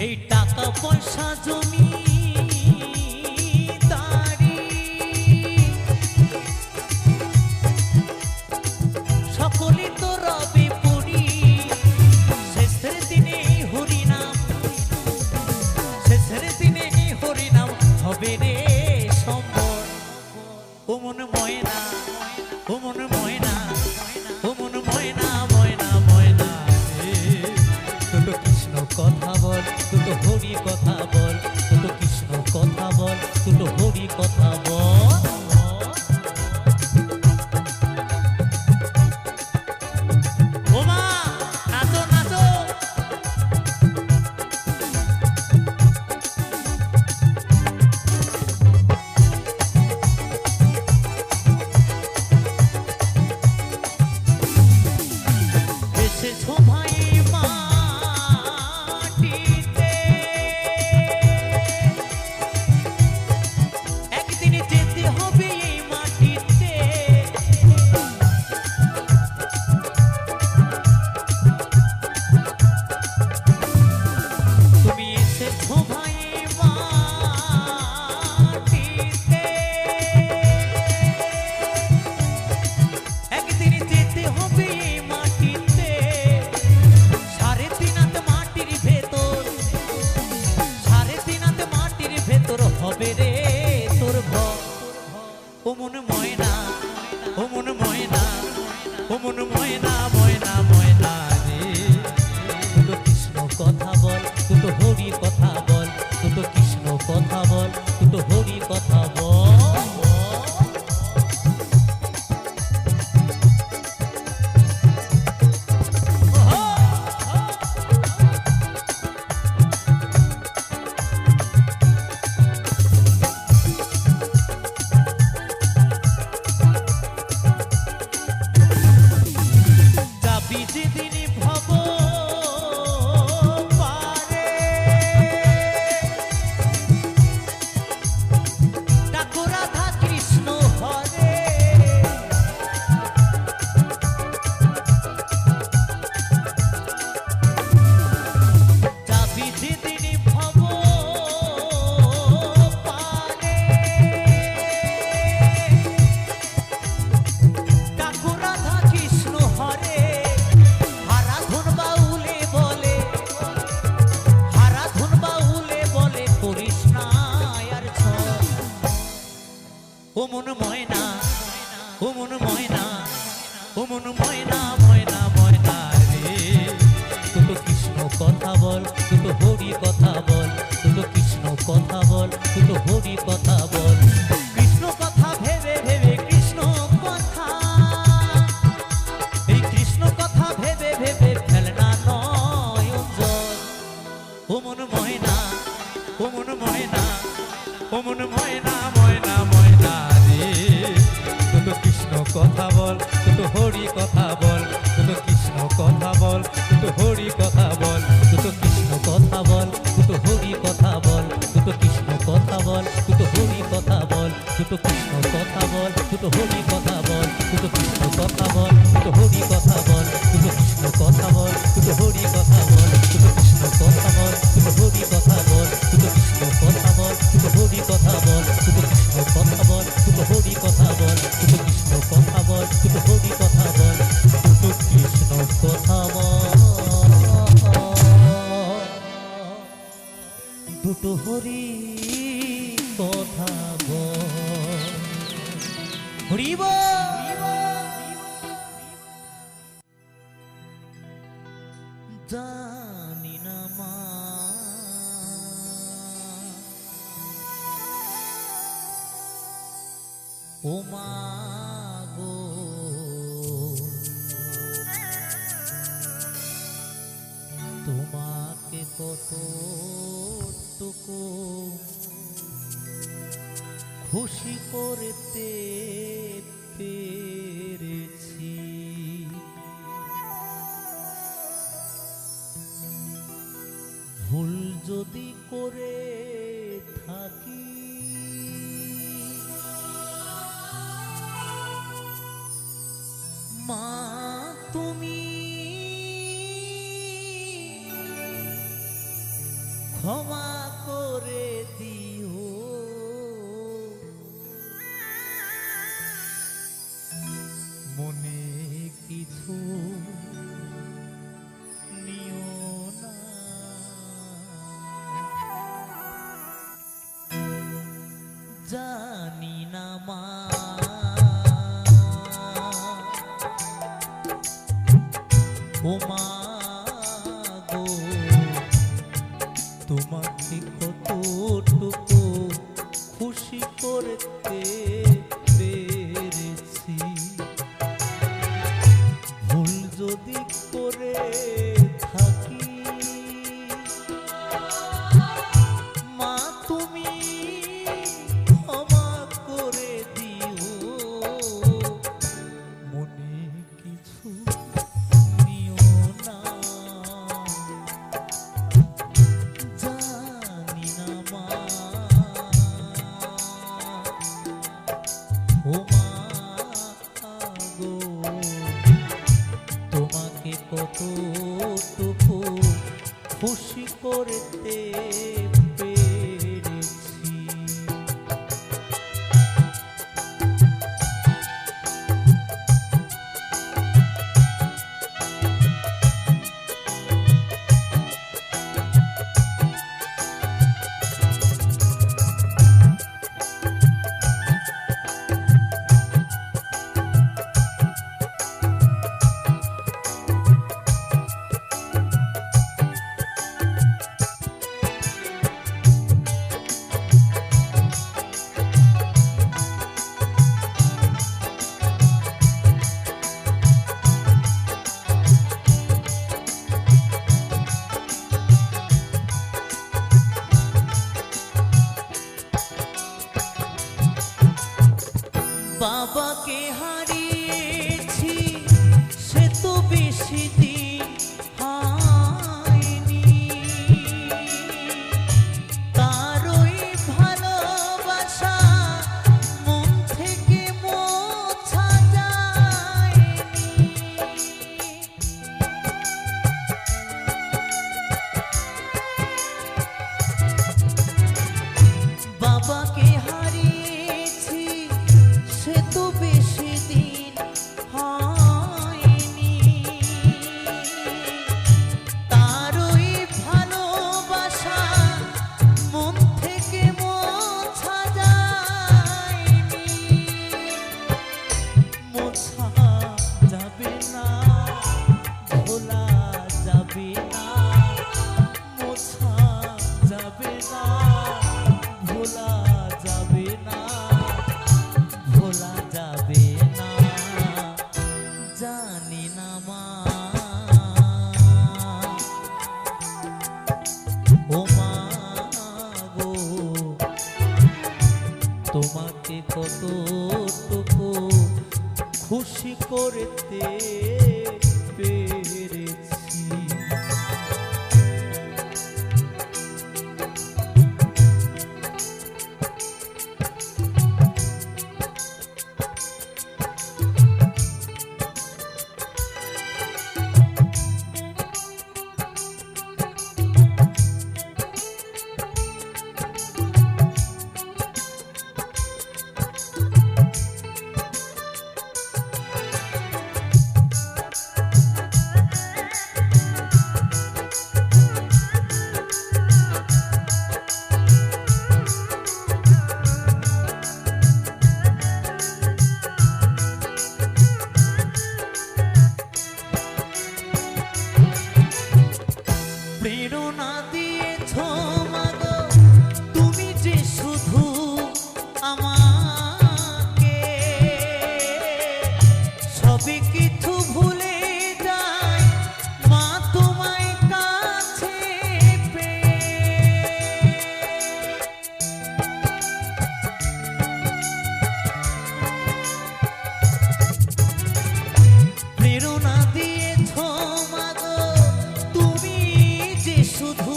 এই টাকা পয়সা জমিদারি, সকলে তো রবে পড়ি। শেষের দিনে হরিনাম, শেষের দিনে হরিনাম হবে রে সম্বল। ও মন ময়না, ও মন ময়না, ও মন ময়না, ময়না ময়না রে। দুটো কৃষ্ণ কথা বল, দুটো হরি কথা বল, দুটো কৃষ্ণ কথা বল, দুটো হরি কথা বল। ও মা, নাচো নাচো। এসেছো ভাই মাটিতে, একদিন যেতে হবে এই মাটিতে। তুমি এসেছো ভাই মাটিতে, একদিন যেতে হবে এই মাটিতে। সাড়ে তিন হাত মাটির ভেতর, সাড়ে তিন হাত মাটির ভেতর হবে রে তোর ঘর। ও মন ময়না, ও মন ময়না, ও মন ময়না, ময়না ময়না রে। দুটো কৃষ্ণ কথা বল, দুটো হরি কথা বল, দুটো কৃষ্ণ কথা বল, দুটো হরি কথা বল। যাবি যেদিন ভব পারে, ডাকো রাধা কৃষ্ণ হরে। যাবি যেদিন ভব পারে, ডাকো রাধা কৃষ্ণ হরে। হারাধন বাউলে বলে, হারাধন বাউলে বলে করিস না আর ছল। ও মন ময়না, ও মন ময়না, ও মন ময়না, ময়না ময়না রে। দুটো কৃষ্ণ কথা বল, দুটো হরি কথা বল, দুটো কৃষ্ণ কথা বল, দুটো হরি কথা বল। কৃষ্ণ কথা ভেবে ভেবে কৃষ্ণ কথা, এই কৃষ্ণ কথা ভেবে ভেবে ফেলনা নয়ন জল। ও মন ময়না, ও মন ময়না, ও মন ময়না, ময়না ময়না রে। দুটো কৃষ্ণ কথা বল, দুটো হরি কথা বল, দুটো কৃষ্ণ কথা বল, দুটো হরি কথা বল, দুটো কৃষ্ণ কথা বল, দুটো হরি কথা বল, দুটো কৃষ্ণ কথা বল, দুটো হরি কথা বল, দুটো কৃষ্ণ কথা বল, দুটো হরি কথা বল, দুটো কৃষ্ণ কথা বল, দুটো হরি কথা বল, দুটো কৃষ্ণ কথা বল, দুটো হরি কথা বল, দুটো কৃষ্ণ কথা বল, দুটো হরি কথা বল, দুটো কৃষ্ণ কথা বল, দুটো হরি কথা বল, দুটো কৃষ্ণ কথা বল, দুটো হরি কথা বল, দুটো কৃষ্ণ কথা বল, দুটো হরি কথা বল, দুটো কৃষ্ণ কথা বল, দুটো হরি কথা বল। হরি বল। জানি না মা, ও মা গো, তোমাকে কতটুকু খুশি করতে পেরেছি। ভুল যদি করে থাকি, মা তুমি ক্ষমা করে দিও। মনে কিছু নিও না, জানি না মা, ও মা গো, তোমাকে কতটুকু খুশি করতে পেরেছি। ভুল যদি করে থাকি মা তুমি ক্ষমা করে দিও, মনে কিছু নিও না। জানি না মা, ও মা গো, তোমাকে কতটুকু খুশি করতে পেরেছি। বাবাকে হারিয়েছি সে তো বেশি দিন হয়নি, তারই ভালোবাসা মন থেকে মোছা যায়নি। বাবাকে হারিয়েছি সে তো বেশি দিন হয়নি, তারই ভালোবাসা মন থেকে মোছা যায়নি। মোছা যাবে না, ভোলা যাবে না, মোছা যাবে না, ভোলা যাবে না, ভোলা যাবে না। জানি না মা, ও মা গো, তোমাকে কতটুকু খুশি করতে পেরেছি। প্রেরণা দিয়েছ মাগো তুমি যে শুধু আমাকে, সবই কিছু ভুলে যায় মা তোমায় কাছে পেয়ে। প্রেরণা দিয়েছ মাগো তুমি যে শুধু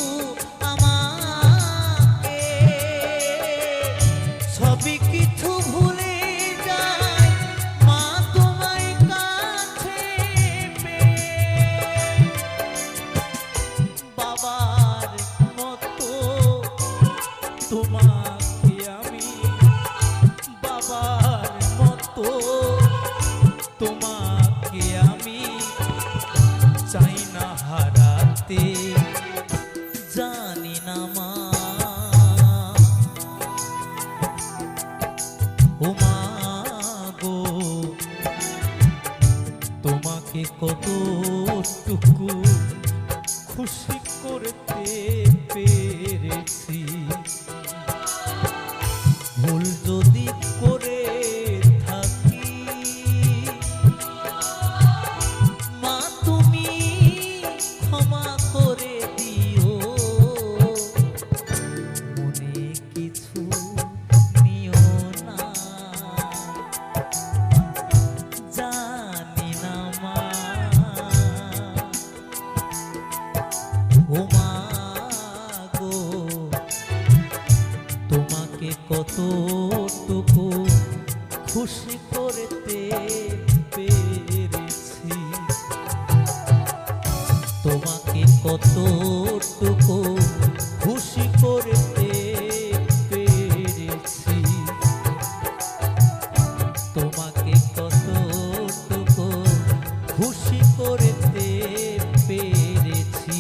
আমাকে, সবই কিছু ভুলে যায় মা তোমায় কাছে পেয়ে। বাবার মতো তোমাকে আমি, বাবার মতো তোমাকে আমি চাই না হারাতে। জানি না মা, ও মা গো, তোমাকে কতটুকু খুশি করতে পেরেছি। কতটুকু খুশি করতে পেরেছি, তোমাকে কতটুকু খুশি করতে পেরেছি,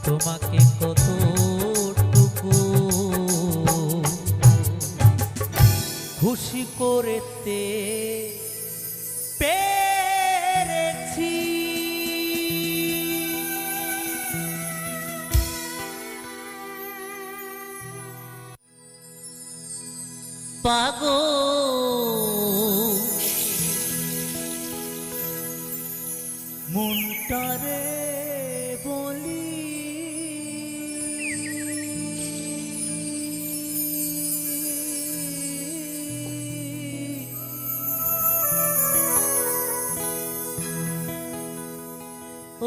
তোমাকে কতটুকু খুশি করতে পেরেছি। পাগল মনটারে বলি,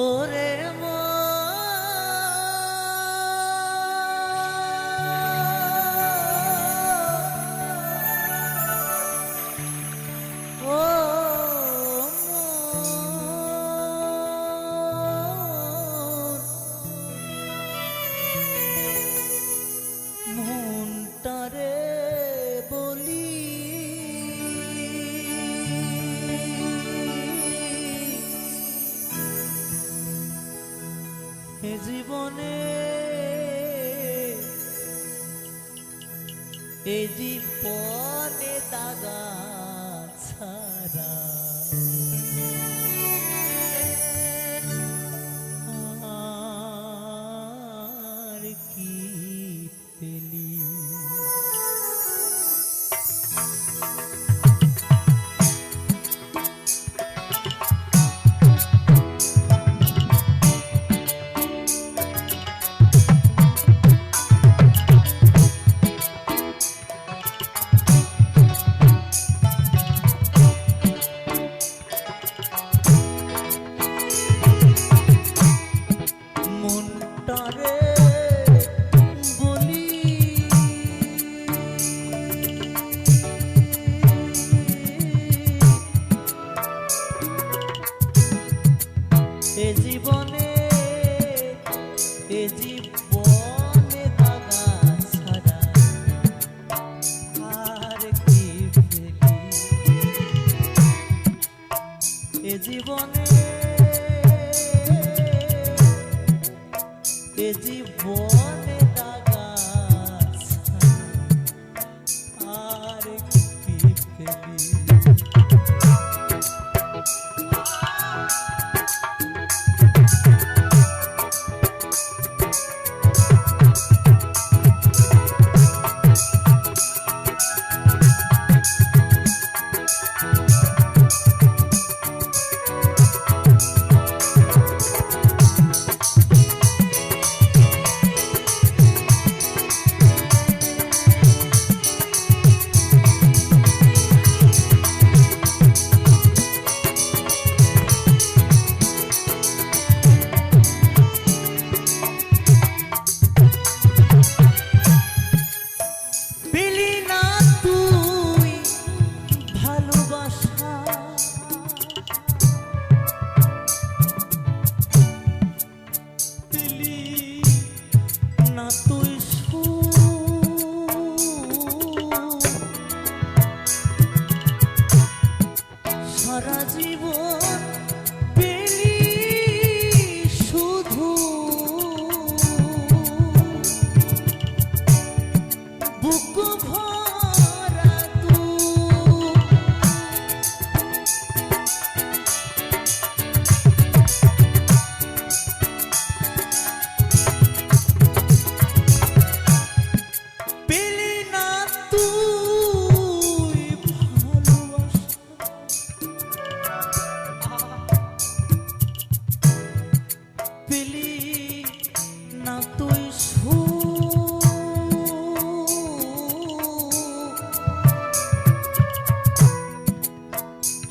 ওরে মনটারে বলি, এ জীবনে দাগা ছাড়া আর কি পেলি। মনটারে বলি, এ জীবনে দাগা ছাড়া আর কি পেলি। এ জীবনে দাগা ছাড়া আর কি পেলি। সারা জীবন পেলি শুধু বুক ভরা দুঃখ, পেলি না তুই পেলি না তুই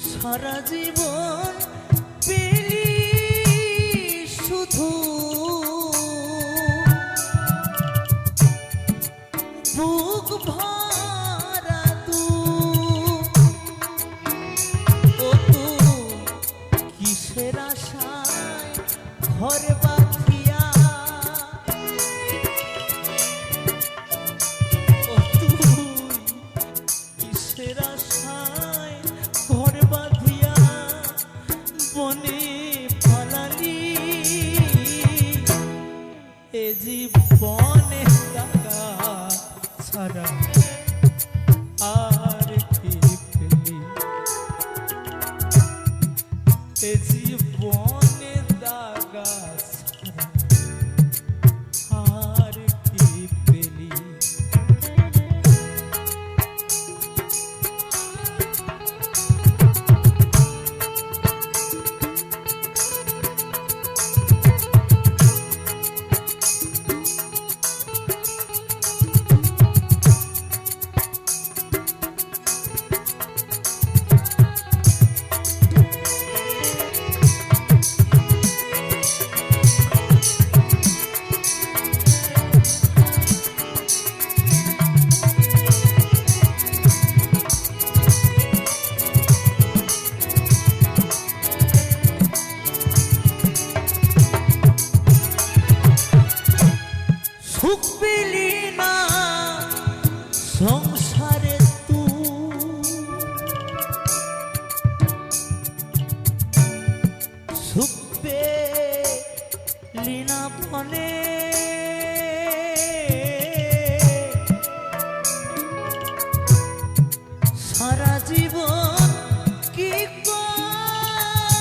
সারা জীবন পেলি শুধু বুক ভরা দুঃখ। ও কিসের আশায় ঘরে সুখ পেলি না সংসারে সুখ পেলি না বলে সারা জীবন কি করিলি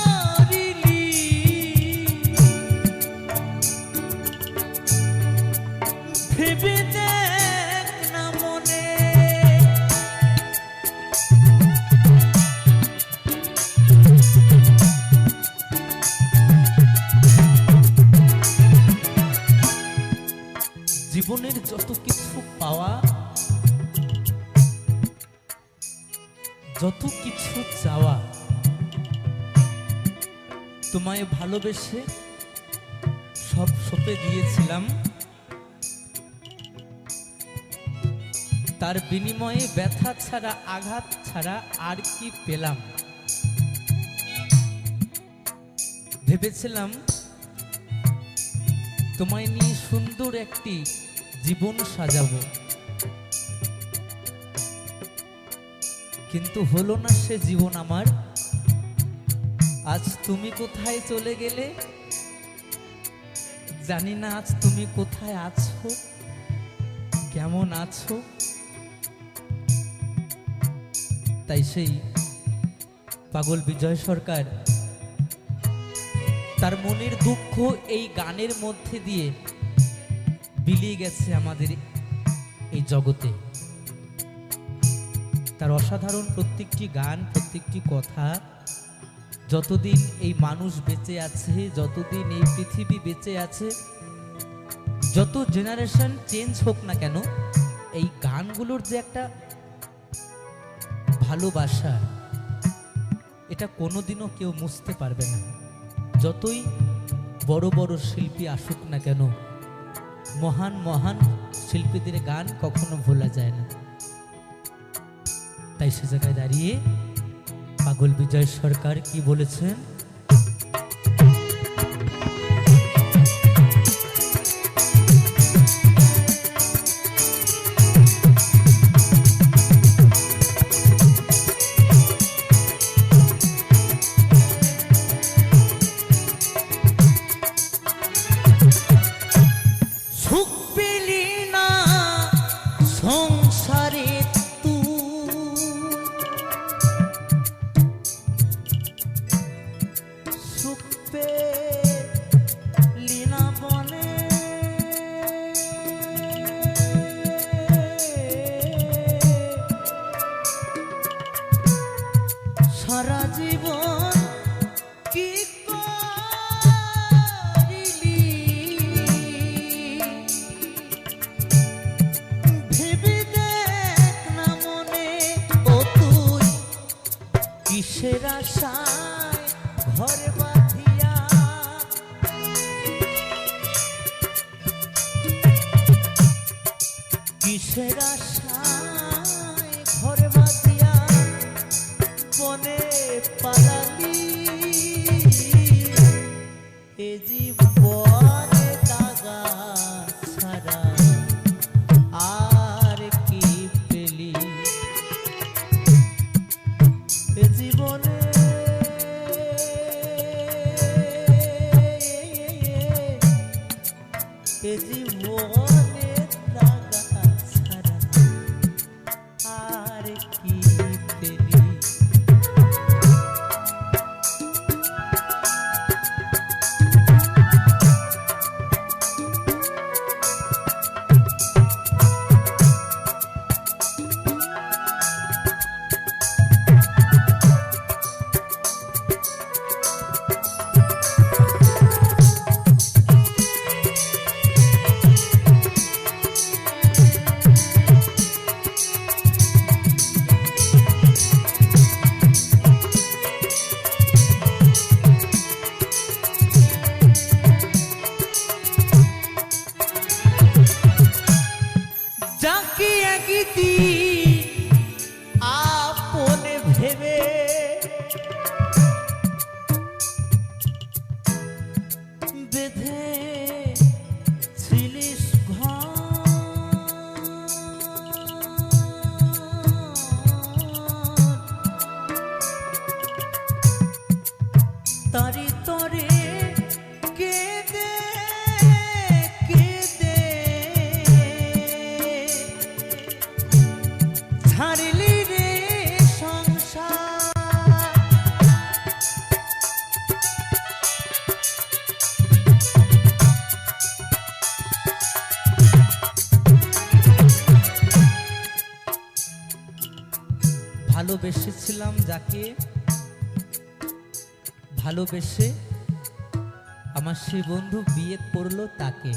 ভেবে দেখ না মনে জীবনের যত কিছু পাওয়া যত কিছু চাওয়া তোমায় ভালোবেসে সব সঁপে দিয়েছিলাম তার বিনিময়ে ব্যথা ছাড়া আঘাত ছাড়া আর কি পেলাম ভেবেছিলাম তোমায় নিয়ে সুন্দর একটি জীবন সাজাবো কিন্তু হলো না সে জীবন আমার আজ তুমি কোথায় চলে গেলে জানি না আজ তুমি কোথায় আছো কেমন আছো তাই সেই পাগল বিজয় সরকার তার মনের দুঃখ এই গানের মধ্যে দিয়ে বিলিয়ে গেছে আমাদের এই জগতে তার অসাধারণ প্রত্যেকটি গান প্রত্যেকটি কথা যতদিন এই মানুষ বেঁচে আছে যতদিন এই পৃথিবী বেঁচে আছে যত জেনারেশন চেঞ্জ হোক না কেন এই গানগুলোর যে একটা ভালোবাসা এটা কোনোদিনও কেউ মুছতে পারবে না যতই বড় বড় শিল্পী আসুক না কেন মহান মহান শিল্পীদের গান কখনো ভোলা যায় না তাই সে জায়গায় দাঁড়িয়ে পাগল বিজয় সরকার কি বলেছেন সুখ পেলি না সংসারে সুখ পেলি না বলে সারা জীবন কি করিলি ভেবে দেখ না মনে ও তুই কিসের আশায় ঘর বাঁধিয়া কিসের আশায় ঘর বাঁধিয়া বনে পালালি এ জীবনে দাগা ছাড়া আর কি পেলি এ জীবনে এ জীবনে দাগা ছাড়া আর কি পেলি যাকে একদিন আপন ভেবে বেঁধে ছিলিস ঘর ভালোবেসেছিলাম যাকে, ভালোবেসে আমার সেই বন্ধু বিয়ে করলো তাকে।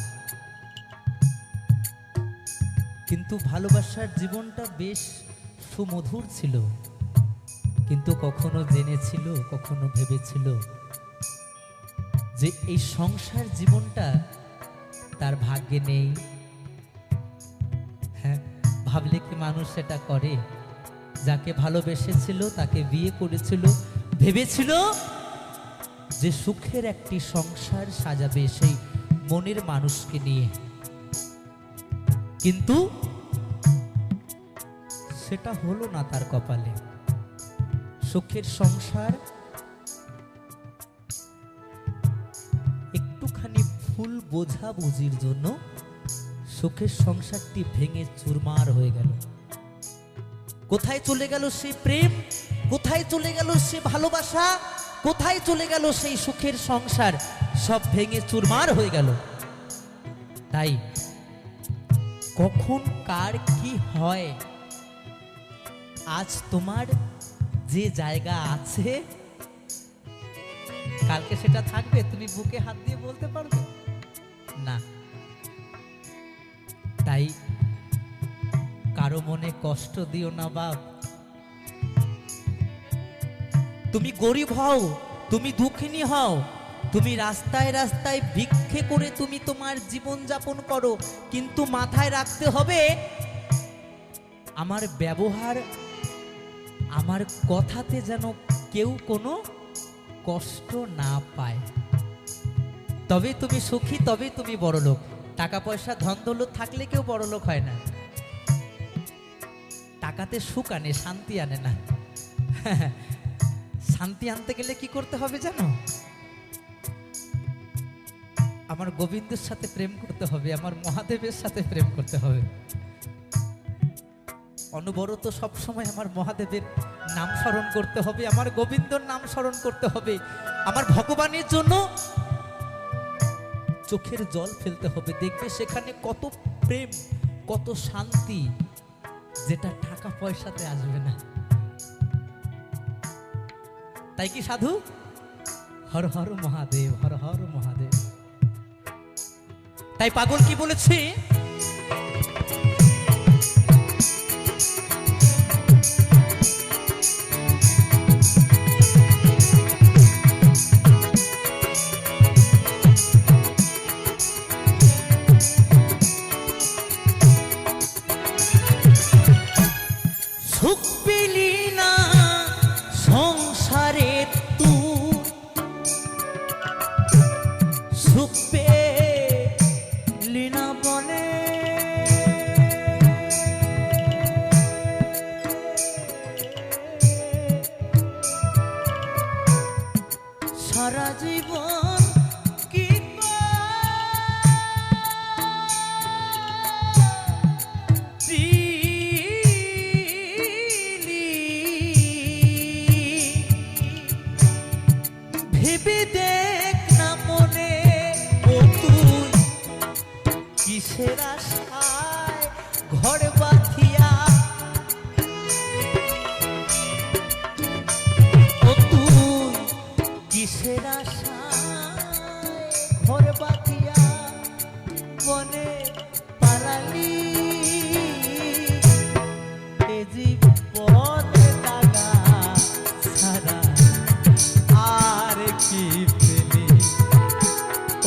কিন্তু ভালোবাসার জীবনটা বেশ সুমধুর ছিল, কিন্তু কখনো জেনেছিল, কখনো ভেবেছিল যে এই সংসার জীবনটা তার ভাগ্যে নেই? হ্যাঁ, ভাবলে কি মানুষ সেটা করে? যাকে ভালোবেসেছিল, তাকে বিয়ে করেছিল, ভেবেছিল যে সুখের একটি সংসার সাজাবে সেই মনের মানুষকে নিয়ে, কিন্তু সেটা হলো না তার কপালে। সুখের সংসার একটুখানি ভুল বোঝাবুঝির জন্য সুখের সংসারটি ভেঙে চুরমার হয়ে গেল। কোথায় চলে গেল সেই প্রেম? কোথায় চলে গেল সে ভালোবাসা? কোথায় চলে গেল সেই সুখের সংসার? সব ভেঙে চুরমার হয়ে গেল। তাই কখন কার কি হয়, আজ তোমার যে জায়গা আছে কালকে সেটা থাকবে? তুমি বুকে হাত দিয়ে বলতে পারবে না। তাই কারো মনে কষ্ট দিও না বাপ। তুমি গরিব হও, তুমি দুঃখিনী হও, তুমি রাস্তায় রাস্তায় ভিক্ষে করে তুমি তোমার জীবন যাপন করো, কিন্তু মাথায় রাখতে হবে আমার ব্যবহার, আমার কথাতে যেন কেউ কোনো কষ্ট না পায়। তবে তুমি সুখী, তবে তুমি বড়লোক। টাকা পয়সা ধন দৌলত থাকলে কেউ বড়লোক হয় না। টাকাতে সুখ আনে, শান্তি আনে না। শান্তি আনতে গেলে কি করতে হবে জানো? আমার গোবিন্দের সাথে প্রেম করতে হবে, আমার মহাদেবের সাথে প্রেম করতে হবে। অনবরত সবসময় আমার মহাদেবের নাম স্মরণ করতে হবে, আমার গোবিন্দর নাম স্মরণ করতে হবে, আমার ভগবানের জন্য চোখের জল ফেলতে হবে। দেখবে সেখানে কত প্রেম, কত শান্তি, যেটা টাকা পয়সাতে আসবে না। তাই কি সাধু? হর হর মহাদেব, হর হর মহাদেব। তাই পাগল কি বলেছে? সুখ পেলি না সংসারে তুই, সুখ পেলি না বনে সারা জীবন কি ভেবে দেখ না মনে, ও তুই কিসের আশায় ঘর বাঁধিয়া, ও তুই কিসের আশায় ঘর বাঁধিয়া বনে পালালি। এ জীবনে দাগা ছাড়া আর কি পেলি?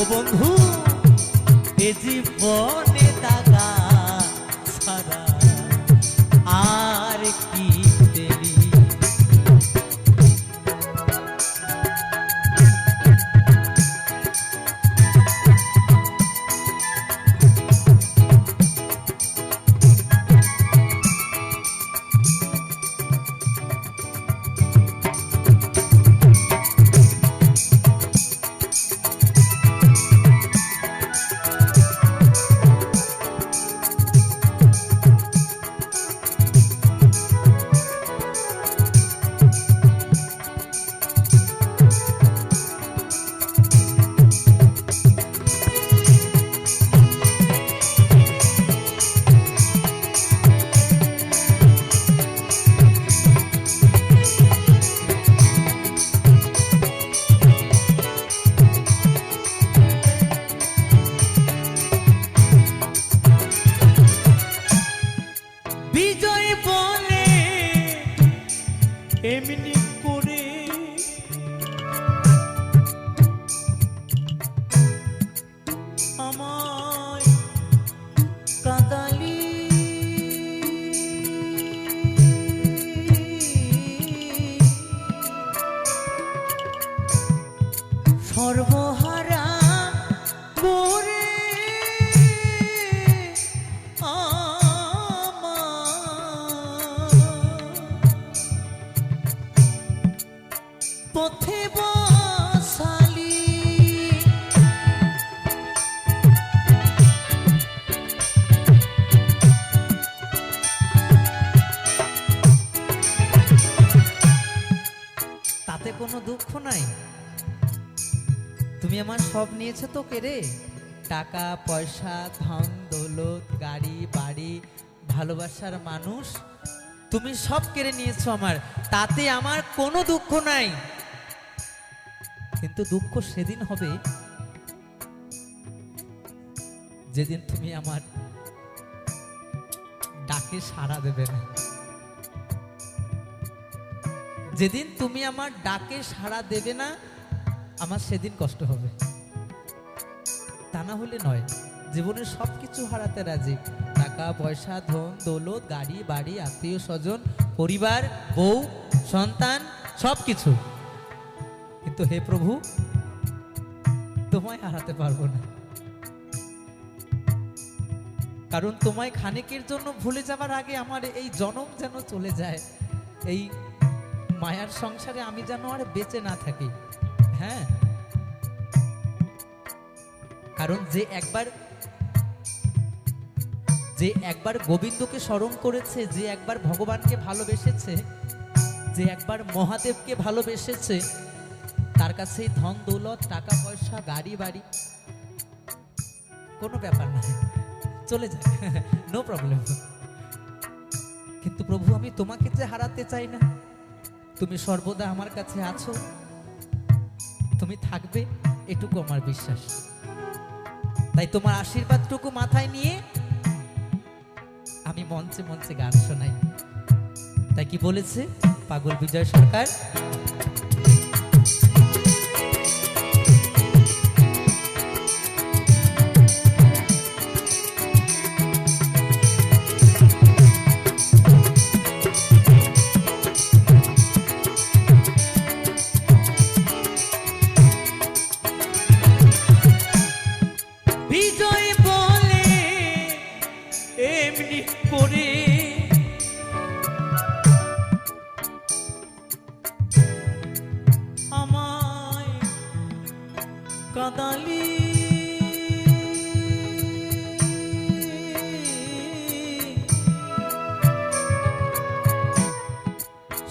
ও বন্ধু, এ জীবনে দাগা ছাড়া আর কি পেলি? আমায় কাঁদালি সর্বহারা করে পথে বসালি তাতে কোনো দুঃখ নাই। তুমি আমার সব নিয়েছো তো কেড়ে, টাকা পয়সা ধন দৌলত গাড়ি বাড়ি ভালোবাসার মানুষ তুমি সব কেড়ে নিয়েছো আমার, তাতে আমার কোনো দুঃখ নাই। কিন্তু দুঃখ সেদিন হবে যেদিন তুমি আমার ডাকে সাড়া দেবে না। যেদিন তুমি আমার ডাকে সাড়া দেবে না আমার সেদিন কষ্ট হবে। তা না হলে নয়, জীবনের সবকিছু হারাতে রাজি, টাকা পয়সা ধন দৌলত গাড়ি বাড়ি আত্মীয় স্বজন পরিবার বউ সন্তান সবকিছু, কিন্তু হে প্রভু তোমায় হারাতে পারবো না। কারণ তোমায় খানিকের জন্য ভুলে যাবার আগে আমার এই জনম যেন চলে যায়, এই মায়ার সংসারে আমি যেন আর বেঁচে না থাকি। হ্যাঁ, কারণ যে একবার গোবিন্দকে স্মরণ করেছে, যে একবার ভগবানকে ভালোবেসেছে, যে একবার মহাদেবকে ভালোবেসেছে, তার কাছে ধন দৌলত টাকা পয়সা গাড়ি বাড়ি কোনো ব্যাপার না, চলে যায়, নো প্রবলেম। কিন্তু প্রভু আমি তোমাকে যে হারাতে চাই না, তুমি সর্বদা আমার কাছে আছো, তুমি থাকবে এটুকু আমার বিশ্বাস। তাই তোমার আশীর্বাদটুকু মাথায় নিয়ে আমি মঞ্চে মঞ্চে গান শোনাই। তাই কি বলেছে পাগল বিজয় সরকার, বিজয় বলে এমনি করে আমায় কাঁদালি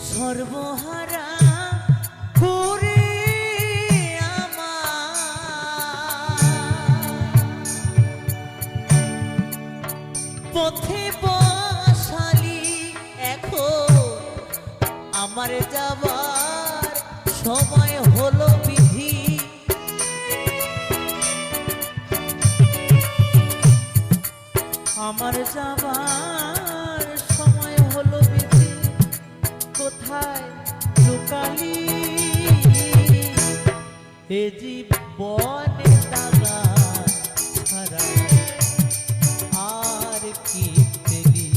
সর্বহারা করে পথে বসালি, এখন আমার যাবার সময় হলো বিধি। আমার যাবার সময় হলো বিধি, কোথায় লুকালি এ জীবনে দাগা ছাড়া আর কি পেলি,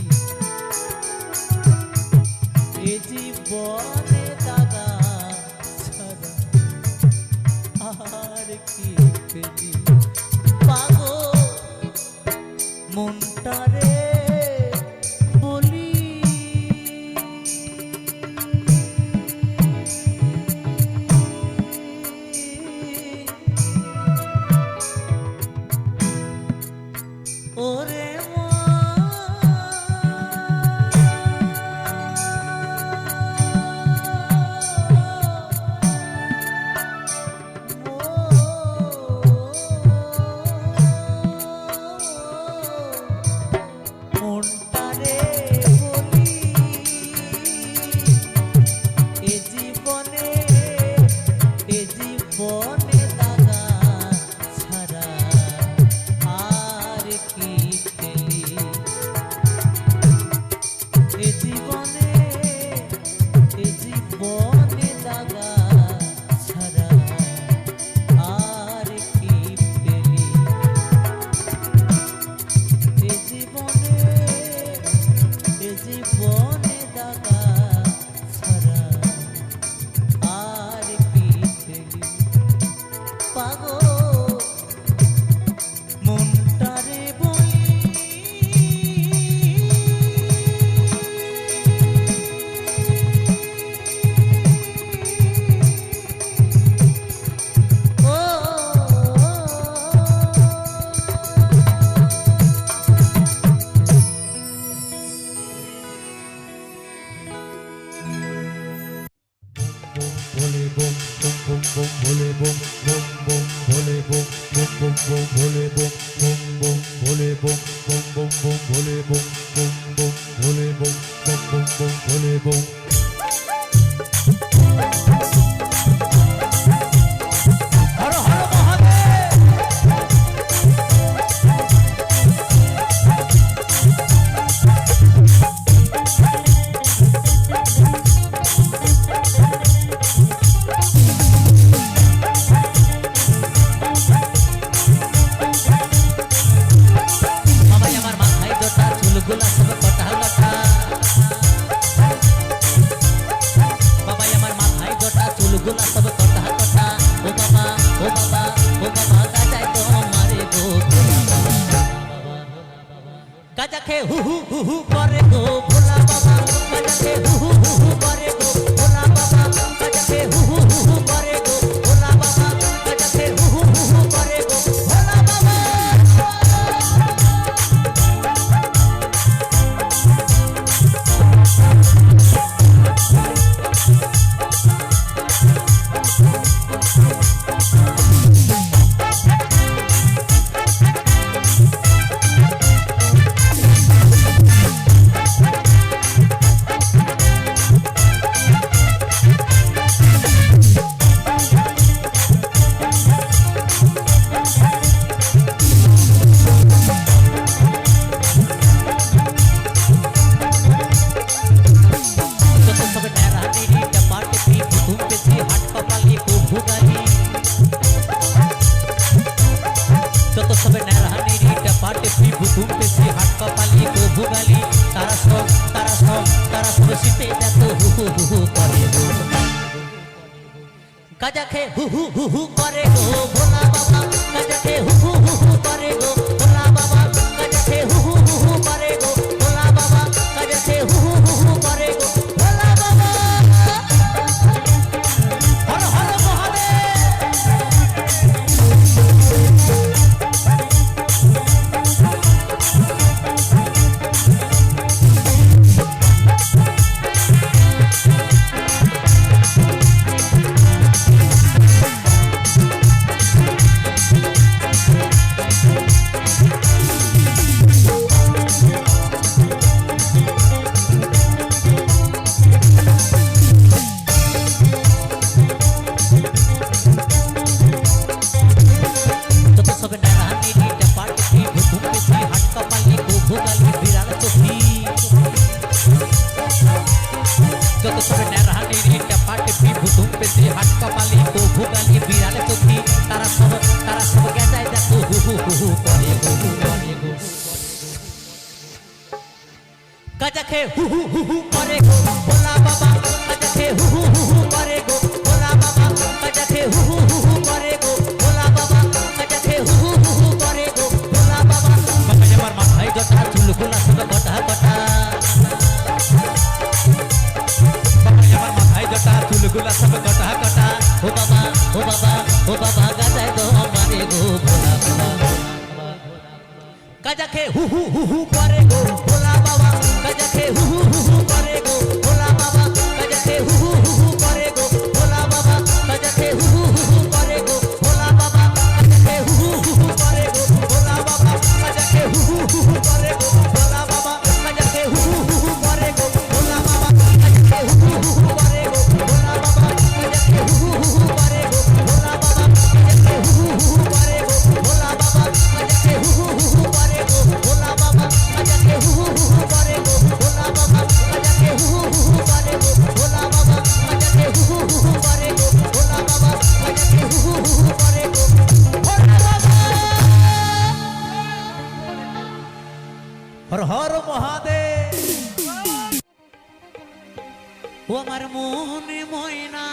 এ জীবনে দাগা ছাড়া আর কি পেলি। পাগল মনটারে বলি ওরে মনটারে বলি এ জীবনে দাগা ছাড়া আর কি bum bum bole bum bum bum bum bole bum bum bum bole bum bum bum bum bole bum Har Har Mahadev বাবাই আমার মাথায় জটা চুলগুলা সব কটা কটা বাবাই আমার মাথায় জটা চুলগুলা সব কটা কটা ও বাবা ও বাবা ও বাবা গাজায় তো মারে গো ভোলা বাবা গাজা খেয়ে হু হু হু হু করে গো ভোলা বাবা গাজা খেয়ে হু হু হু হু করে গো ভোলা বাবা গাজা খেয়ে হু হু হু হু করে গো ভোলা বাবা গাজা খেয়ে হু হু হু হু করে গো ভোলা বাবা যত সবে নেড়ানি টাপাটে ঘুম পেছি হাট কপালি গো ভুগালি তারা সব শীতে যত হু হু হু হু করে গো গাজা খেয়ে হু হু হু হু করে গো ভোলা বাবা গাজা খেয়ে হু হু হু হু করে গো ভোলা বাবা গাজা খেয়ে হু হু হু হু করে গো ভোলা বাবা গাজা খেয়ে হু হু হু হু করে গো ভোলা বাবা হর হর মহাদেব যত সবে নেড়ানি টাপাটে ঘুম পেছি হাট কপালি গো ভুগালি বিড়াল চোখি যত সবে নেড়ানি টাপাটে ঘুম পেছি হাট কপালি গো ভুগালি বিড়াল চোখি তারা সব গেজায় দেখো হু হু হু হু করে গো করে গো গাজা খেয়ে হু হু হু হু করে গো ভোলা বাবা গাজা খেয়ে হু হু হু হু করে গো ভোলা বাবা গাজা খেয়ে হু হু হু হু করে গো ভোলা বাবা গাজা খেয়ে হু হু হু হু করে গো ভোলা বাবা বাবা আমার মাথায় জটা চুলগুলা সব কটা কটা বাবা আমার মাথায় জটা চুলগুলা সব কটা কটা ও বাবা ও বাবা ও বাবা গাজায় তো মারে গো ভোলা বাবা গাজা খেয়ে হু হু হু হু করে গো ভোলা বাবা গাজা খেয়ে হু হু হু হু করে গো ভোলা বাবা গাজা খেয়ে হু হু হু হু করে গো ভোলা বাবা গাজা খেয়ে হু হু হু হু করে গো ভোলা বাবা গাজা খেয়ে হু হু হু হু করে গো ভোলা বাবা গাজা খেয়ে হু হু হু হু করে গো ভোলা বাবা গাজা খেয়ে হু হু হু হু করে গো ভোলা বাবা গাজা খেয়ে হু হু হু হু করে গো ভোলা বাবা গাজা খেয়ে হু হু হু হু করে গো ভোলা বাবা গাজা খেয়ে হু হু হু হু করে গো ভোলা বাবা গাজা খেয়ে হু হু হু হু করে গো ভোলা বাবা গাজা খেয়ে হু হু হু হু করে গো ভোলা বাবা গাজা খেয়ে হু হু হু হু করে গো ভোলা বাবা গাজা খেয়ে হু হু হু হু করে গো ভোলা বাবা গাজা খেয়ে হু হু হু হু করে গো ভোলা বাবা হর হর মহাদেব ও আমার মনে ময়না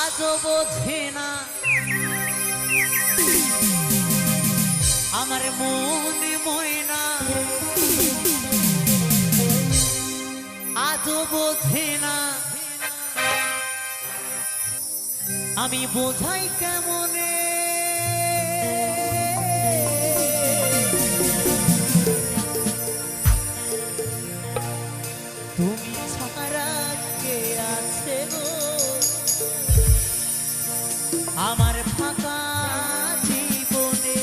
আজও বোঝে না আমার মনে ময়না আজও বোঝে না আমি বোঝাই কেমনে তুমি ছাড়া কে আছে গো আমার ফাঁকা জীবনে।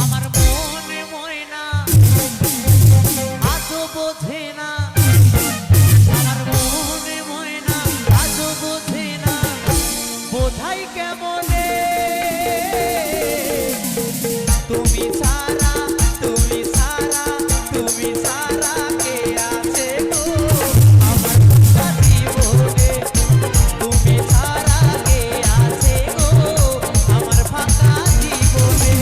আমার মনে ময়না আজও বোঝে না, আমার মনে ময়না আজও বোঝে না, বোঝাই কেমনে তুমি সারা, তুমি সারা, তুমি সারা কে আছে গো আমার ফাঁকা জীবনে, তুমি সারা কে আছে গো আমার ফাঁকা জীবনে।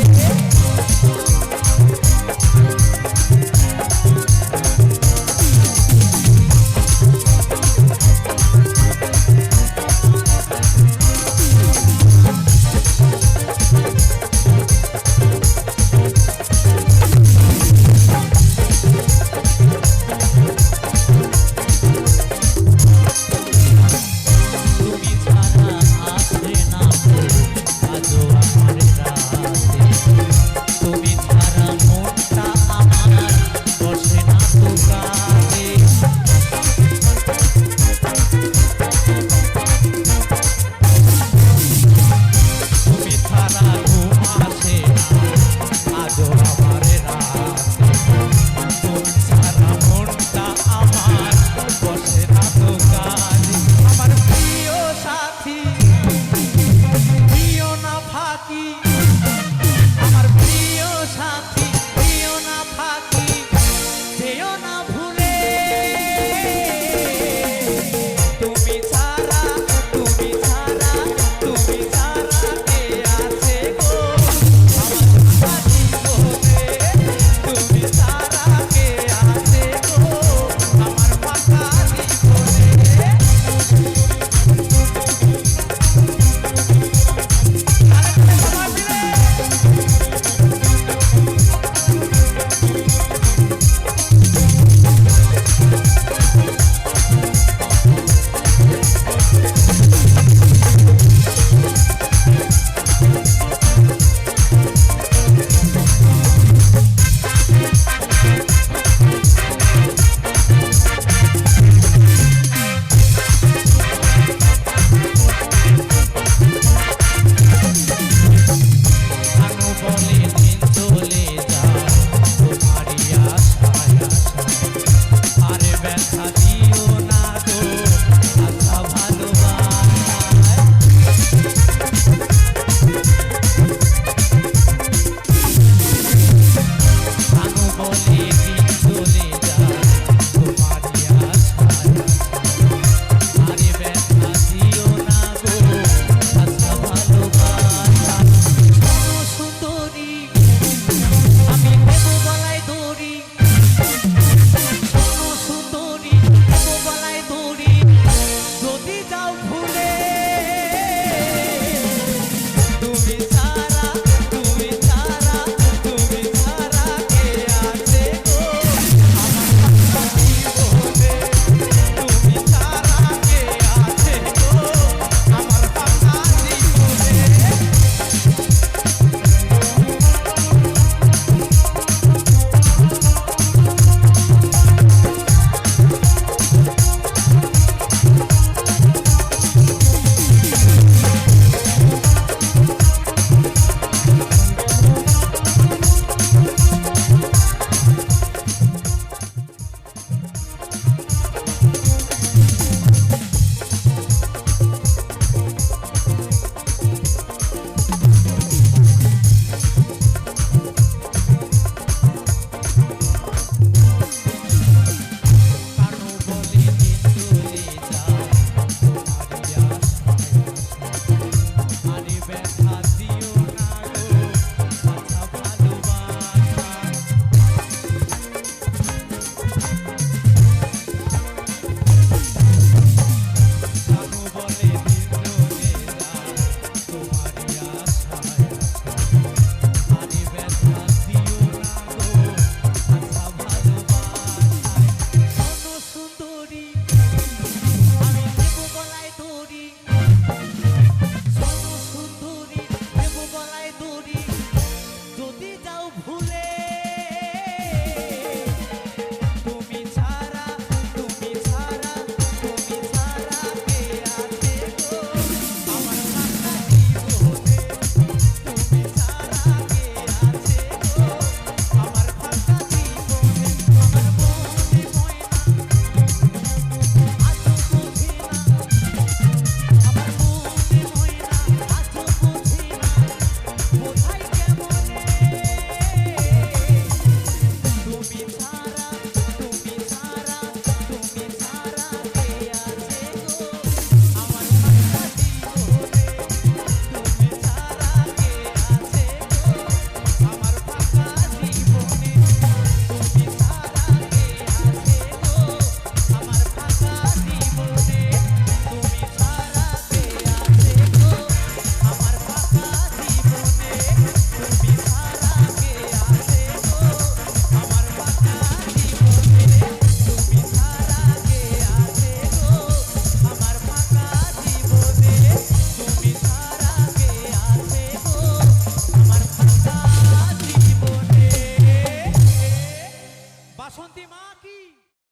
তুমি ছাড়া আসে না আজও আমার রাতে, তুমি ছাড়া মনটা আমার বসে না তো কাঁদে। তুমি ছাড়া ঘুম আসে না আজও আমার রাতে, তুমি ছাড়া মনটা আমার বসে না তো কাঁদে। আমার প্রিয় সাথী প্রিয় না ফাঁকি, আমার প্রিয় সাথী প্রিয় না ফাঁকি, যেও না ভুলে